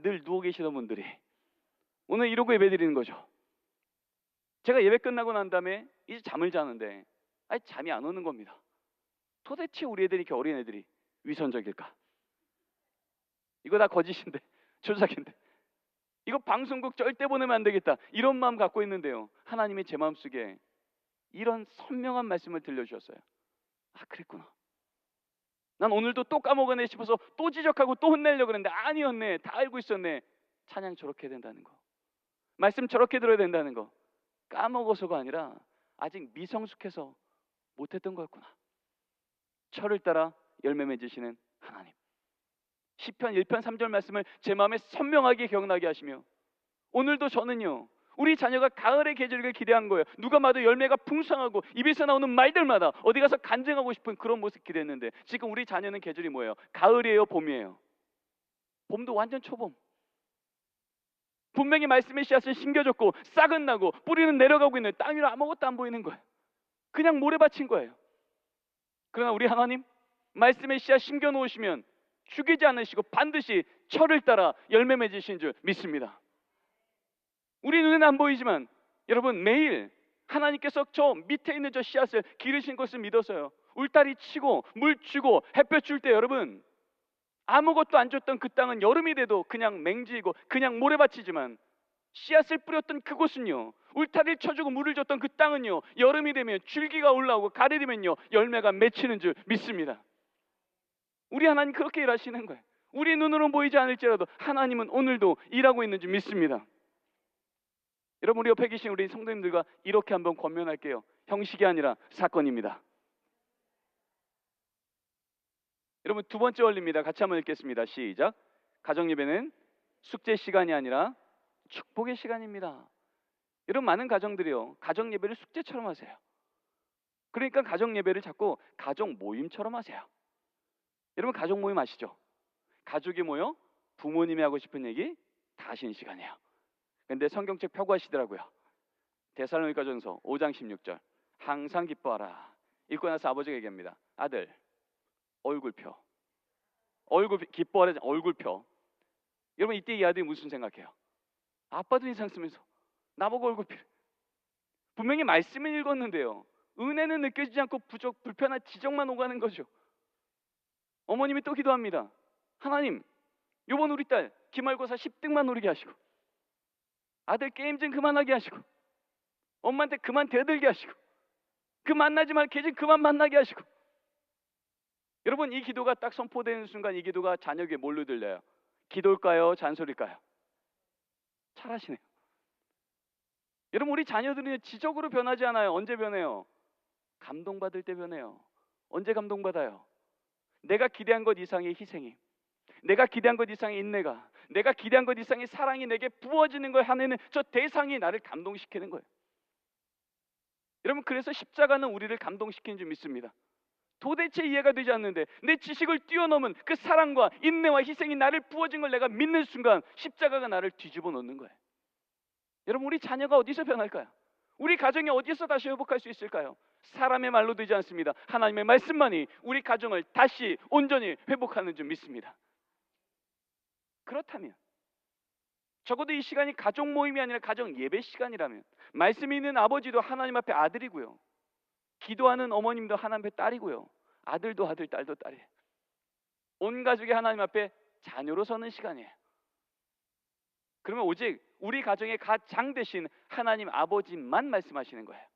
늘 누워 계시던 분들이 오늘 이러고 예배 드리는 거죠. 제가 예배 끝나고 난 다음에 이제 잠을 자는데 잠이 안 오는 겁니다. 도대체 우리 애들이, 이렇게 어린 애들이 위선적일까? 이거 다 거짓인데, 조작인데, 이거 방송국 절대 보내면 안 되겠다, 이런 마음 갖고 있는데요, 하나님이 제 마음속에 이런 선명한 말씀을 들려주셨어요. 그랬구나. 난 오늘도 또 까먹었네 싶어서 또 지적하고 또 혼내려고 그랬는데 아니었네, 다 알고 있었네. 찬양 저렇게 해야 된다는 거, 말씀 저렇게 들어야 된다는 거 까먹어서가 아니라 아직 미성숙해서 못했던 거였구나. 철을 따라 열매 맺으시는 하나님, 시편 1편 3절 말씀을 제 마음에 선명하게 기억나게 하시며 오늘도 저는요, 우리 자녀가 가을의 계절을 기대한 거예요. 누가 봐도 열매가 풍성하고 입에서 나오는 말들마다 어디 가서 간증하고 싶은 그런 모습 기대했는데 지금 우리 자녀는 계절이 뭐예요? 가을이에요, 봄이에요? 봄도 완전 초봄. 분명히 말씀의 씨앗을 심겨줬고 싹은 나고 뿌리는 내려가고 있는 땅 위로 아무것도 안 보이는 거예요. 그냥 모래밭인 거예요. 그러나 우리 하나님 말씀의 씨앗 심겨 놓으시면 죽이지 않으시고 반드시 철을 따라 열매 맺으신 줄 믿습니다. 우리 눈에는 안 보이지만 여러분 매일 하나님께서 저 밑에 있는 저 씨앗을 기르신 것을 믿어서요. 울타리 치고 물 주고 햇볕 줄 때 여러분 아무것도 안 줬던 그 땅은 여름이 돼도 그냥 맹지이고 그냥 모래밭이지만 씨앗을 뿌렸던 그곳은요, 울타리를 쳐주고 물을 줬던 그 땅은요, 여름이 되면 줄기가 올라오고 가을이 되면요 열매가 맺히는 줄 믿습니다. 우리 하나님 그렇게 일하시는 거예요. 우리 눈으로는 보이지 않을지라도 하나님은 오늘도 일하고 있는 줄 믿습니다. 여러분 우리 옆에 계신 우리 성도님들과 이렇게 한번 권면할게요. 형식이 아니라 사건입니다. 여러분 두 번째 원리입니다. 같이 한번 읽겠습니다. 시작. 가정예배는 숙제 시간이 아니라 축복의 시간입니다. 여러분 많은 가정들이요 가정예배를 숙제처럼 하세요. 그러니까 가정예배를 자꾸 가정 모임처럼 하세요. 여러분 가족 모임 아시죠? 가족이 모여 부모님이 하고 싶은 얘기 다 하시는 시간이에요. 근데 성경책 펴구하시더라고요. 데살로니가전서 5장 16절 항상 기뻐하라. 읽고 나서 아버지가 얘기합니다. 아들 얼굴 펴. 얼굴 기뻐하라. 얼굴 펴. 여러분 이때 이 아들이 무슨 생각해요? 아빠도 인상 쓰면서 나보고 얼굴 펴. 분명히 말씀을 읽었는데요 은혜는 느껴지지 않고 부족 불편한 지적만 오가는 거죠. 어머님이 또 기도합니다. 하나님 요번 우리 딸 기말고사 10등만 노리게 하시고 아들 게임 좀 그만하게 하시고 엄마한테 그만 대들게 하시고 그 만나지 말 걔 좀 그만 만나게 하시고. 여러분 이 기도가 딱 선포되는 순간 이 기도가 자녀에게 뭘로 들려요? 기도일까요? 잔소리일까요? 잘하시네요. 여러분 우리 자녀들은 지적으로 변하지 않아요. 언제 변해요? 감동받을 때 변해요. 언제 감동받아요? 내가 기대한 것 이상의 희생이, 내가 기대한 것 이상의 인내가, 내가 기대한 것 이상의 사랑이 내게 부어지는 걸 하는 저 대상이 나를 감동시키는 거예요. 여러분 그래서 십자가는 우리를 감동시키는 줄 믿습니다. 도대체 이해가 되지 않는데 내 지식을 뛰어넘은 그 사랑과 인내와 희생이 나를 부어진 걸 내가 믿는 순간 십자가가 나를 뒤집어 놓는 거예요. 여러분 우리 자녀가 어디서 변할까요? 우리 가정이 어디서 다시 회복할 수 있을까요? 사람의 말로 되지 않습니다. 하나님의 말씀만이 우리 가정을 다시 온전히 회복하는 줄 믿습니다. 그렇다면 적어도 이 시간이 가족 모임이 아니라 가정 예배 시간이라면 말씀이 있는 아버지도 하나님 앞에 아들이고요 기도하는 어머님도 하나님 앞에 딸이고요 아들도 아들 딸도 딸이에요. 온 가족이 하나님 앞에 자녀로 서는 시간이에요. 그러면 오직 우리 가정의 가장 되신 하나님 아버지만 말씀하시는 거예요.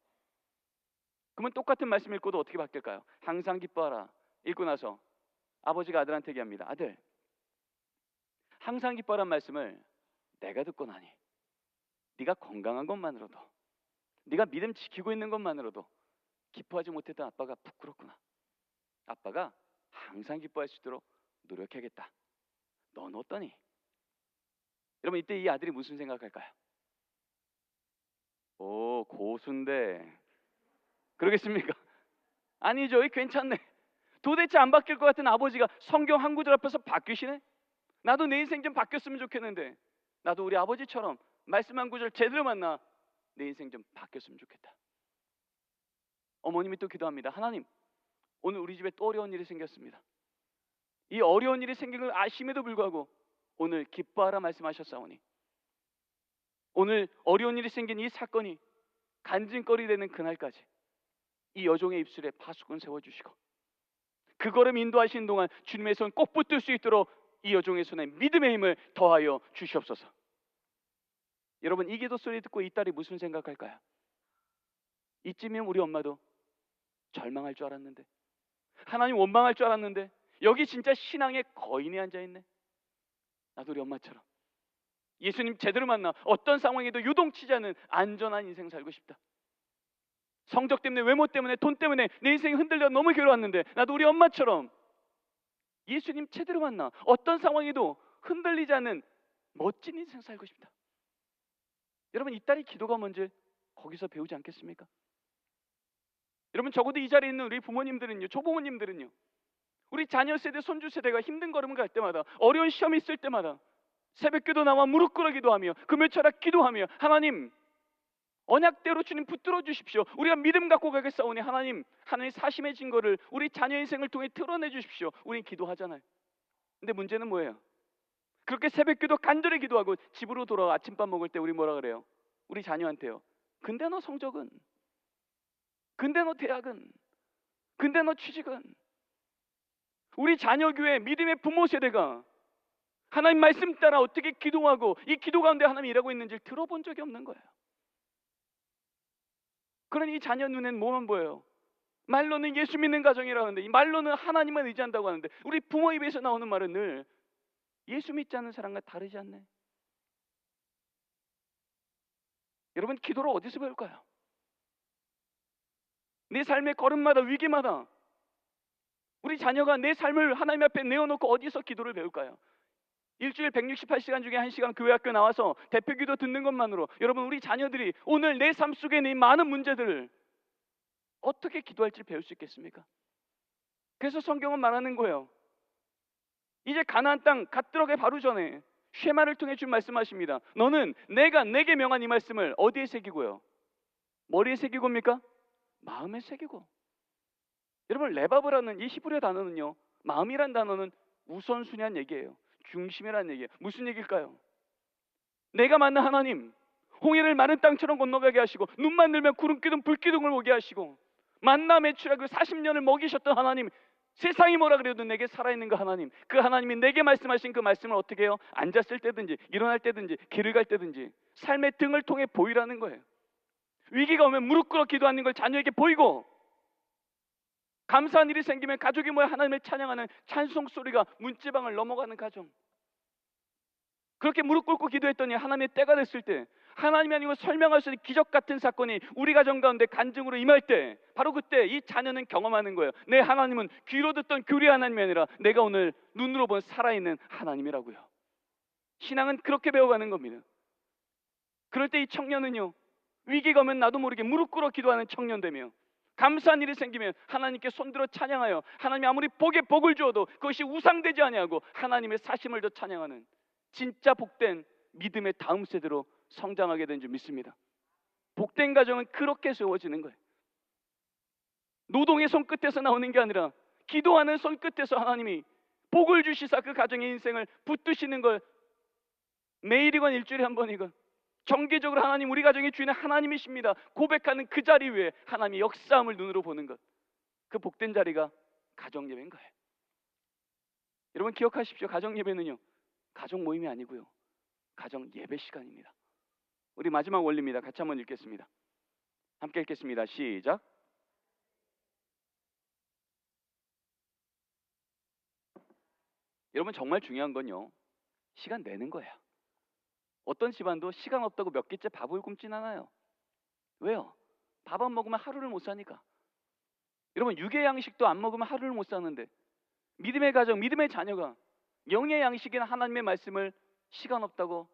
그러면 똑같은 말씀 읽고도 어떻게 바뀔까요? 항상 기뻐하라 읽고 나서 아버지가 아들한테 얘기합니다. 아들 항상 기뻐하라는 말씀을 내가 듣고 나니 네가 건강한 것만으로도 네가 믿음 지키고 있는 것만으로도 기뻐하지 못했던 아빠가 부끄럽구나. 아빠가 항상 기뻐할 수 있도록 노력해야겠다. 넌 어떠니? 여러분 이때 이 아들이 무슨 생각할까요? 오 고수인데 그러겠습니까? 아니죠. 괜찮네. 도대체 안 바뀔 것 같은 아버지가 성경 한 구절 앞에서 바뀌시네. 나도 내 인생 좀 바뀌었으면 좋겠는데 나도 우리 아버지처럼 말씀 한 구절 제대로 만나 내 인생 좀 바뀌었으면 좋겠다. 어머님이 또 기도합니다. 하나님 오늘 우리 집에 또 어려운 일이 생겼습니다. 이 어려운 일이 생긴 걸 아심에도 불구하고 오늘 기뻐하라 말씀하셨사오니 오늘 어려운 일이 생긴 이 사건이 간증거리 되는 그날까지 이 여종의 입술에 파수꾼 세워주시고 그 걸음 인도하시는 동안 주님의 손 꼭 붙들 수 있도록 이 여종의 손에 믿음의 힘을 더하여 주시옵소서. 여러분 이 기도 소리 듣고 이 딸이 무슨 생각할까요? 이쯤이면 우리 엄마도 절망할 줄 알았는데 하나님 원망할 줄 알았는데 여기 진짜 신앙의 거인이 앉아있네. 나도 우리 엄마처럼 예수님 제대로 만나 어떤 상황에도 요동치지 않은 안전한 인생 살고 싶다. 성적 때문에 외모 때문에 돈 때문에 내 인생이 흔들려 너무 괴로웠는데 나도 우리 엄마처럼 예수님 제대로 만나 어떤 상황에도 흔들리지 않는 멋진 인생 살고 싶다. 여러분, 이 딸이 기도가 뭔지 거기서 배우지 않겠습니까? 여러분, 적어도 이 자리에 있는 우리 부모님들은요, 조부모님들은요, 우리 자녀 세대, 손주 세대가 힘든 걸음을 갈 때마다, 어려운 시험이 있을 때마다 새벽기도 나와 무릎 꿇어 기도하며 금요 철학 기도하며, 하나님 언약대로 주님 붙들어 주십시오. 우리가 믿음 갖고 가겠사오니 하나님 사심의 증거를 우리 자녀 인생을 통해 드러내 주십시오. 우린 기도하잖아요. 근데 문제는 뭐예요? 그렇게 새벽기도 간절히 기도하고 집으로 돌아와 아침밥 먹을 때 우리 뭐라 그래요? 우리 자녀한테요, 근데 너 성적은? 근데 너 대학은? 근데 너 취직은? 우리 자녀 교회 믿음의 부모 세대가 하나님 말씀 따라 어떻게 기도하고 이 기도 가운데 하나님이 일하고 있는지를 들어본 적이 없는 거예요. 그러니 이 자녀 눈엔 뭐만 보여요? 말로는 예수 믿는 가정이라고 하는데, 이 말로는 하나님만 의지한다고 하는데, 우리 부모 입에서 나오는 말은 늘 예수 믿지 않는 사람과 다르지 않네. 여러분, 기도를 어디서 배울까요? 내 삶의 걸음마다, 위기마다 우리 자녀가 내 삶을 하나님 앞에 내어놓고 어디서 기도를 배울까요? 일주일 168시간 중에 1시간 교회 학교 나와서 대표 기도 듣는 것만으로 여러분, 우리 자녀들이 오늘 내 삶 속에 있는 이 많은 문제들을 어떻게 기도할지 배울 수 있겠습니까? 그래서 성경은 말하는 거예요. 이제 가나안 땅 갓 들어가기 바로 전에 쉐마를 통해 주님 말씀하십니다. 너는 내가 내게 명한 이 말씀을 어디에 새기고요? 머리에 새기고입니까? 마음에 새기고. 여러분, 레바브라는 이 히브리어 단어는요, 마음이란 단어는 우선순위한 얘기예요. 중심이란 얘기예요. 무슨 얘기일까요? 내가 만난 하나님, 홍해를 마른 땅처럼 건너가게 하시고 눈만 들면 구름기둥 불기둥을 보게 하시고 만나 매출하 그 40년을 먹이셨던 하나님, 세상이 뭐라 그래도 내게 살아있는 그 하나님, 그 하나님이 내게 말씀하신 그 말씀을 어떻게 해요? 앉았을 때든지 일어날 때든지 길을 갈 때든지 삶의 등을 통해 보이라는 거예요. 위기가 오면 무릎 꿇어 기도하는 걸 자녀에게 보이고, 감사한 일이 생기면 가족이 모여 하나님을 찬양하는 찬송 소리가 문지방을 넘어가는 가정. 그렇게 무릎 꿇고 기도했더니 하나님의 때가 됐을 때, 하나님이 아니고 설명할 수 있는 기적 같은 사건이 우리 가정 가운데 간증으로 임할 때, 바로 그때 이 자녀는 경험하는 거예요. 내 하나님은 귀로 듣던 교리 하나님이 아니라 내가 오늘 눈으로 본 살아있는 하나님이라고요. 신앙은 그렇게 배워가는 겁니다. 그럴 때 이 청년은요, 위기가 오면 나도 모르게 무릎 꿇어 기도하는 청년 되며, 감사한 일이 생기면 하나님께 손들어 찬양하여 하나님이 아무리 복에 복을 주어도 그것이 우상되지 아니하고 하나님의 사심을 더 찬양하는 진짜 복된 믿음의 다음 세대로 성장하게 된 줄 믿습니다. 복된 가정은 그렇게 세워지는 거예요. 노동의 손끝에서 나오는 게 아니라 기도하는 손끝에서 하나님이 복을 주시사 그 가정의 인생을 붙드시는 걸, 매일이건 일주일에 한 번이건 정기적으로 하나님, 우리 가정의 주인은 하나님이십니다 고백하는 그 자리 위에 하나님이 역사함을 눈으로 보는 것, 그 복된 자리가 가정예배인 거예요. 여러분 기억하십시오. 가정예배는요, 가족 모임이 아니고요, 가정예배 시간입니다. 우리 마지막 원리입니다. 같이 한번 읽겠습니다. 함께 읽겠습니다. 시작. 여러분, 정말 중요한 건요, 시간 내는 거예요. 어떤 집안도 시간 없다고 몇 끼째 밥을 굶진 않아요. 왜요? 밥 안 먹으면 하루를 못 사니까. 여러분, 육의 양식도 안 먹으면 하루를 못 사는데, 믿음의 가정, 믿음의 자녀가 영의 양식인 하나님의 말씀을 시간 없다고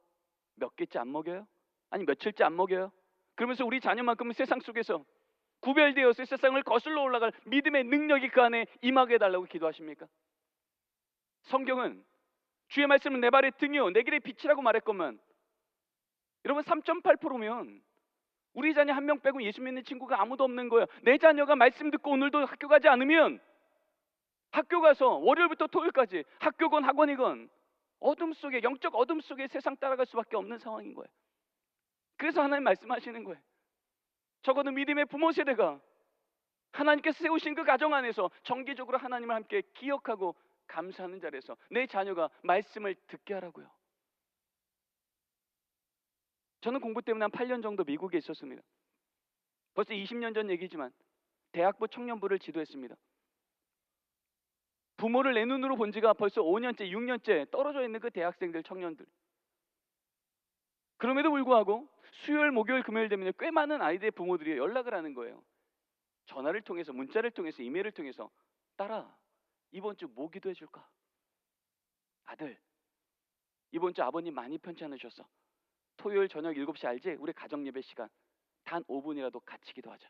몇 개째 안 먹여요? 아니 며칠째 안 먹여요? 그러면서 우리 자녀만큼은 세상 속에서 구별되어서 세상을 거슬러 올라갈 믿음의 능력이 그 안에 임하게 해달라고 기도하십니까? 성경은 주의 말씀은 내 발의 등이요 내 길의 빛이라고 말했건만, 여러분 3.8%면 우리 자녀 한 명 빼고 예수 믿는 친구가 아무도 없는 거예요. 내 자녀가 말씀 듣고 오늘도 학교 가지 않으면, 학교 가서 월요일부터 토요일까지 학교건 학원이건 어둠 속에, 영적 어둠 속에 세상 따라갈 수밖에 없는 상황인 거예요. 그래서 하나님 말씀하시는 거예요. 적어도 믿음의 부모 세대가 하나님께서 세우신 그 가정 안에서 정기적으로 하나님을 함께 기억하고 감사하는 자리에서 내 자녀가 말씀을 듣게 하라고요. 저는 공부 때문에 한 8년 정도 미국에 있었습니다. 벌써 20년 전 얘기지만 대학부 청년부를 지도했습니다. 부모를 내 눈으로 본 지가 벌써 5년째 6년째 떨어져 있는 그 대학생들, 청년들. 그럼에도 불구하고 수요일 목요일 금요일 되면 꽤 많은 아이들의 부모들이 연락을 하는 거예요. 전화를 통해서, 문자를 통해서, 이메일을 통해서, 딸아 이번 주 뭐 기도해 줄까? 아들 이번 주 아버님 많이 편찮으셨어. 토요일 저녁 7시 알지? 우리 가정 예배 시간 단 5분이라도 같이 기도하자.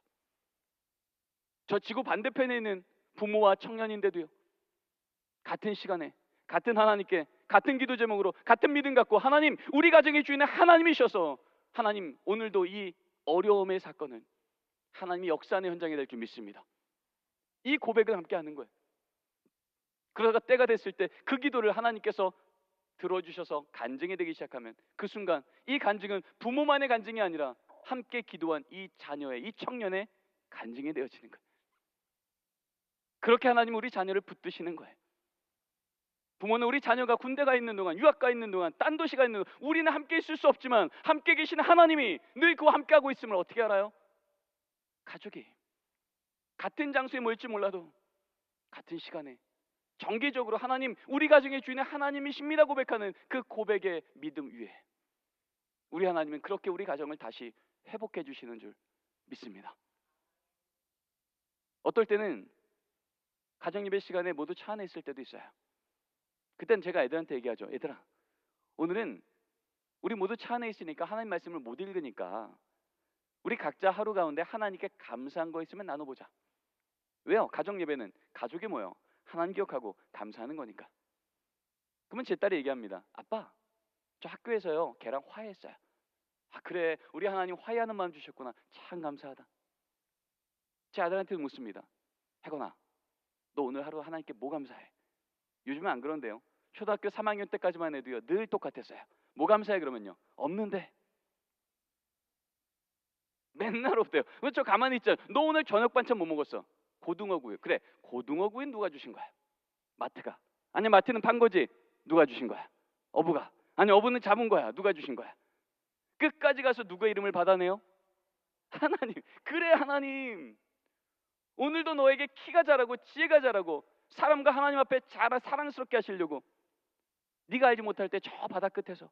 저 지구 반대편에 있는 부모와 청년인데도요, 같은 시간에 같은 하나님께 같은 기도 제목으로 같은 믿음 갖고, 하나님, 우리 가정의 주인은 하나님이셔서 하나님, 오늘도 이 어려움의 사건은 하나님이 역사하는 현장이 될 줄 믿습니다. 이 고백을 함께 하는 거예요. 그러다가 때가 됐을 때 그 기도를 하나님께서 들어주셔서 간증이 되기 시작하면, 그 순간 이 간증은 부모만의 간증이 아니라 함께 기도한 이 자녀의, 이 청년의 간증이 되어지는 거예요. 그렇게 하나님 우리 자녀를 붙드시는 거예요. 부모는 우리 자녀가 군대 가 있는 동안, 유학 가 있는 동안, 딴 도시 가 있는 동안 우리는 함께 있을 수 없지만 함께 계신 하나님이 늘 그와 함께 하고 있음을 어떻게 알아요? 가족이 같은 장소에 모일지 몰라도 같은 시간에 정기적으로 하나님, 우리 가정의 주인은 하나님이십니다 고백하는 그 고백의 믿음 위에 우리 하나님은 그렇게 우리 가정을 다시 회복해 주시는 줄 믿습니다. 어떨 때는 가정 예배 시간에 모두 차 안에 있을 때도 있어요. 그땐 제가 애들한테 얘기하죠. 얘들아, 오늘은 우리 모두 차 안에 있으니까 하나님 말씀을 못 읽으니까 우리 각자 하루 가운데 하나님께 감사한 거 있으면 나눠보자. 왜요? 가정 예배는 가족이 모여 하나님 기억하고 감사하는 거니까. 그러면 제 딸이 얘기합니다. 아빠, 저 학교에서요 걔랑 화해했어요. 아 그래, 우리 하나님 화해하는 마음 주셨구나. 참 감사하다. 제 아들한테 묻습니다. 혜건아, 너 오늘 하루 하나님께 뭐 감사해? 요즘은 안 그런데요. 초등학교 3학년 때까지만 해도요 늘 똑같았어요. 뭐 감사해 그러면요, 없는데. 맨날 없대요. 그래서 저 가만히 있잖아요. 너 오늘 저녁 반찬 뭐 먹었어? 고등어구이. 그래, 고등어구이는 누가 주신 거야? 마트가. 아니 마트는 판 거지. 누가 주신 거야? 어부가. 아니 어부는 잡은 거야. 누가 주신 거야? 끝까지 가서 누구의 이름을 받아내요? 하나님. 그래, 하나님, 오늘도 너에게 키가 자라고 지혜가 자라고 사람과 하나님 앞에 자라 사랑스럽게 하시려고 네가 알지 못할 때 저 바다 끝에서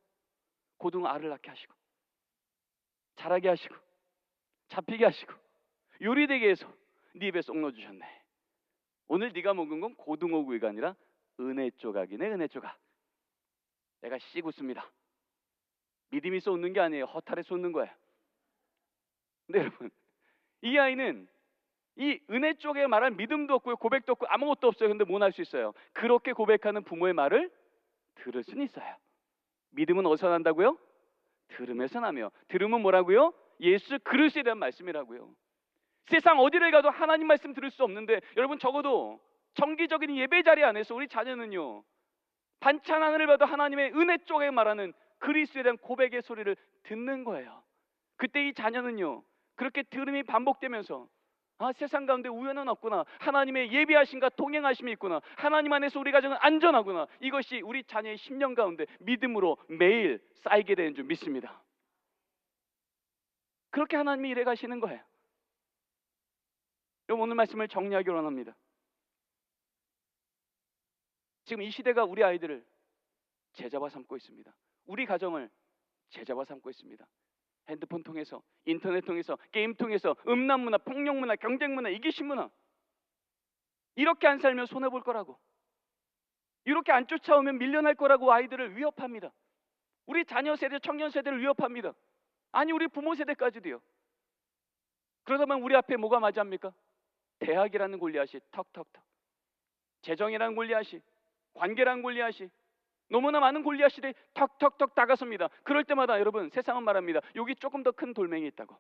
고등어 알을 낳게 하시고 자라게 하시고 잡히게 하시고 요리되게 해서 네 입에 쏙 넣어주셨네. 오늘 네가 먹은 건 고등어구이가 아니라 은혜 조각이네. 은혜 조각. 내가 씩 웃습니다. 믿음이 쏟는 게 아니에요. 허탈에 쏟는 거예요. 근데 여러분, 이 아이는 이 은혜 쪽에 말할 믿음도 없고요, 고백도 없고 아무것도 없어요. 근데 뭘 할 수 있어요? 그렇게 고백하는 부모의 말을 들을 수는 있어요. 믿음은 어디서 난다고요? 들음에서 나며, 들음은 뭐라고요? 예수 그리스도에 대한 말씀이라고요. 세상 어디를 가도 하나님 말씀 들을 수 없는데, 여러분 적어도 정기적인 예배 자리 안에서 우리 자녀는요 반찬 하나를 봐도 하나님의 은혜 쪽에 말하는 그리스도에 대한 고백의 소리를 듣는 거예요. 그때 이 자녀는요 그렇게 들음이 반복되면서, 아, 세상 가운데 우연은 없구나, 하나님의 예비하심과 동행하심이 있구나, 하나님 안에서 우리 가정은 안전하구나, 이것이 우리 자녀의 심령 가운데 믿음으로 매일 쌓이게 되는 줄 믿습니다. 그렇게 하나님이 일해 가시는 거예요. 여러분, 오늘 말씀을 정리하기 원합니다. 지금 이 시대가 우리 아이들을 제자화 삼고 있습니다. 우리 가정을 제자화 삼고 있습니다. 핸드폰 통해서, 인터넷 통해서, 게임 통해서, 음란 문화, 폭력 문화, 경쟁 문화, 이기심 문화, 이렇게 안 살면 손해볼 거라고, 이렇게 안 쫓아오면 밀려날 거라고 아이들을 위협합니다. 우리 자녀 세대, 청년 세대를 위협합니다. 아니 우리 부모 세대까지도요. 그러다 보면 우리 앞에 뭐가 맞이합니까? 대학이라는 골리앗이 턱턱턱, 재정이라는 골리앗이, 관계라는 골리앗이, 너무나 많은 골리앗들이 턱턱턱 다가섭니다. 그럴 때마다 여러분, 세상은 말합니다. 여기 조금 더 큰 돌멩이 있다고,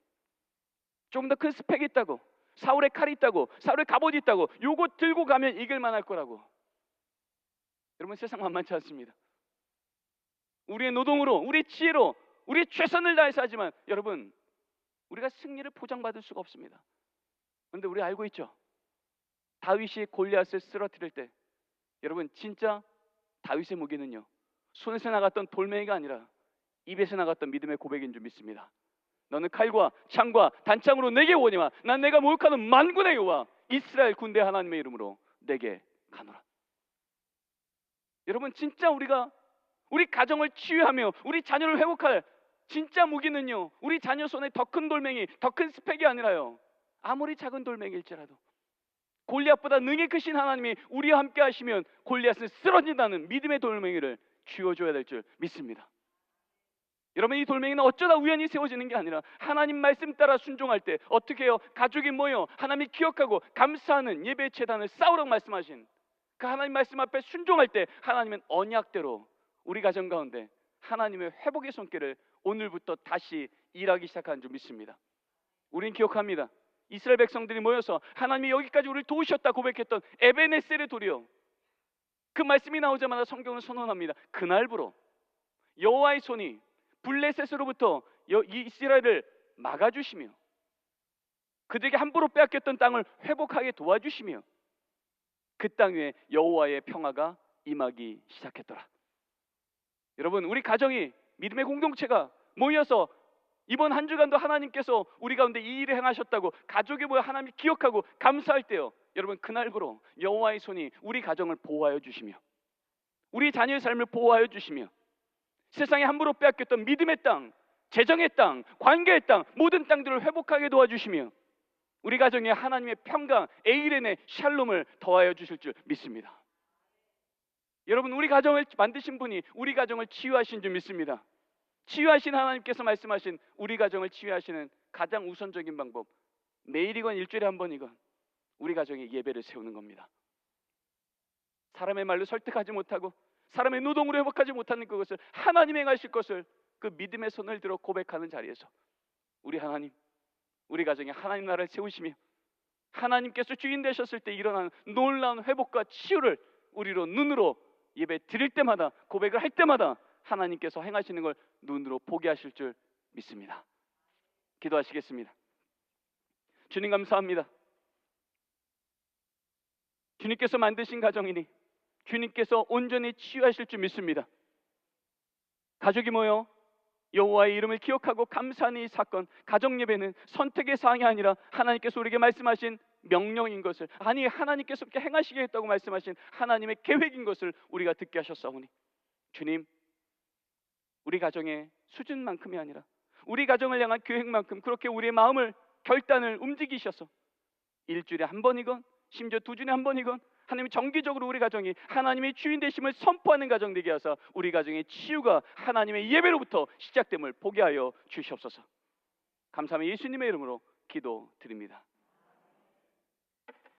조금 더 큰 스펙이 있다고, 사울의 칼이 있다고, 사울의 갑옷이 있다고, 요거 들고 가면 이길 만할 거라고. 여러분, 세상 만만치 않습니다. 우리의 노동으로, 우리 지혜로, 우리 최선을 다해서 하지만 여러분, 우리가 승리를 보장받을 수가 없습니다. 그런데 우리 알고 있죠? 다윗이 골리앗을 쓰러뜨릴 때 여러분, 진짜 다윗의 무기는요 손에서 나갔던 돌멩이가 아니라 입에서 나갔던 믿음의 고백인 줄 믿습니다. 너는 칼과 창과 단창으로 내게 오니와 난 내가 모욕하는 만군의 여호와 이스라엘 군대 하나님의 이름으로 내게 가노라. 여러분, 진짜 우리가 우리 가정을 치유하며 우리 자녀를 회복할 진짜 무기는요 우리 자녀 손에 더 큰 돌멩이, 더 큰 스펙이 아니라요, 아무리 작은 돌멩이일지라도 골리앗보다 능히 크신 하나님이 우리와 함께 하시면 골리앗은 쓰러진다는 믿음의 돌멩이를 쥐어줘야 될 줄 믿습니다. 여러분, 이 돌멩이는 어쩌다 우연히 세워지는 게 아니라 하나님 말씀 따라 순종할 때 어떻게 해요? 가족이 모여 하나님이 기억하고 감사하는 예배 제단을 쌓으라고 말씀하신 그 하나님 말씀 앞에 순종할 때 하나님은 언약대로 우리 가정 가운데 하나님의 회복의 손길을 오늘부터 다시 일하기 시작하는 줄 믿습니다. 우린 기억합니다. 이스라엘 백성들이 모여서 하나님이 여기까지 우리를 도우셨다 고백했던 에베네셀의 돌이요, 그 말씀이 나오자마자 성경은 선언합니다. 그날부로 여호와의 손이 블레셋으로부터 이스라엘을 막아주시며 그들에게 함부로 빼앗겼던 땅을 회복하게 도와주시며 그 땅 위에 여호와의 평화가 임하기 시작했더라. 여러분, 우리 가정이 믿음의 공동체가 모여서 이번 한 주간도 하나님께서 우리 가운데 이 일을 행하셨다고 가족이 모여 하나님 기억하고 감사할 때요, 여러분, 그날부로 여호와의 손이 우리 가정을 보호하여 주시며 우리 자녀의 삶을 보호하여 주시며 세상에 함부로 빼앗겼던 믿음의 땅, 재정의 땅, 관계의 땅, 모든 땅들을 회복하게 도와주시며 우리 가정에 하나님의 평강, 에이렌의 샬롬을 더하여 주실 줄 믿습니다. 여러분, 우리 가정을 만드신 분이 우리 가정을 치유하신 줄 믿습니다. 치유하신 하나님께서 말씀하신 우리 가정을 치유하시는 가장 우선적인 방법, 매일이건 일주일에 한 번이건 우리 가정에 예배를 세우는 겁니다. 사람의 말로 설득하지 못하고 사람의 노동으로 회복하지 못하는 그것을 하나님이 행하실 것을 그 믿음의 손을 들어 고백하는 자리에서 우리 하나님, 우리 가정에 하나님 나라를 세우시며 하나님께서 주인 되셨을 때 일어나는 놀라운 회복과 치유를 우리로 눈으로 예배 드릴 때마다, 고백을 할 때마다 하나님께서 행하시는 걸 눈으로 보게 하실 줄 믿습니다. 기도하시겠습니다. 주님, 감사합니다. 주님께서 만드신 가정이니 주님께서 온전히 치유하실 줄 믿습니다. 가족이 모여 여호와의 이름을 기억하고 감사하는 이 사건, 가정 예배는 선택의 사항이 아니라 하나님께서 우리에게 말씀하신 명령인 것을, 아니 하나님께서 그렇게 행하시겠다고 말씀하신 하나님의 계획인 것을 우리가 듣게 하셨사오니 주님, 우리 가정의 수준만큼이 아니라 우리 가정을 향한 계획만큼 그렇게 우리의 마음을, 결단을 움직이셔서 일주일에 한 번이건 심지어 2주에 한 번이건 하나님이 정기적으로 우리 가정이 하나님의 주인 되심을 선포하는 가정 되게 하사 우리 가정의 치유가 하나님의 예배로부터 시작됨을 보게 하여 주시옵소서. 감사하며 예수님의 이름으로 기도드립니다.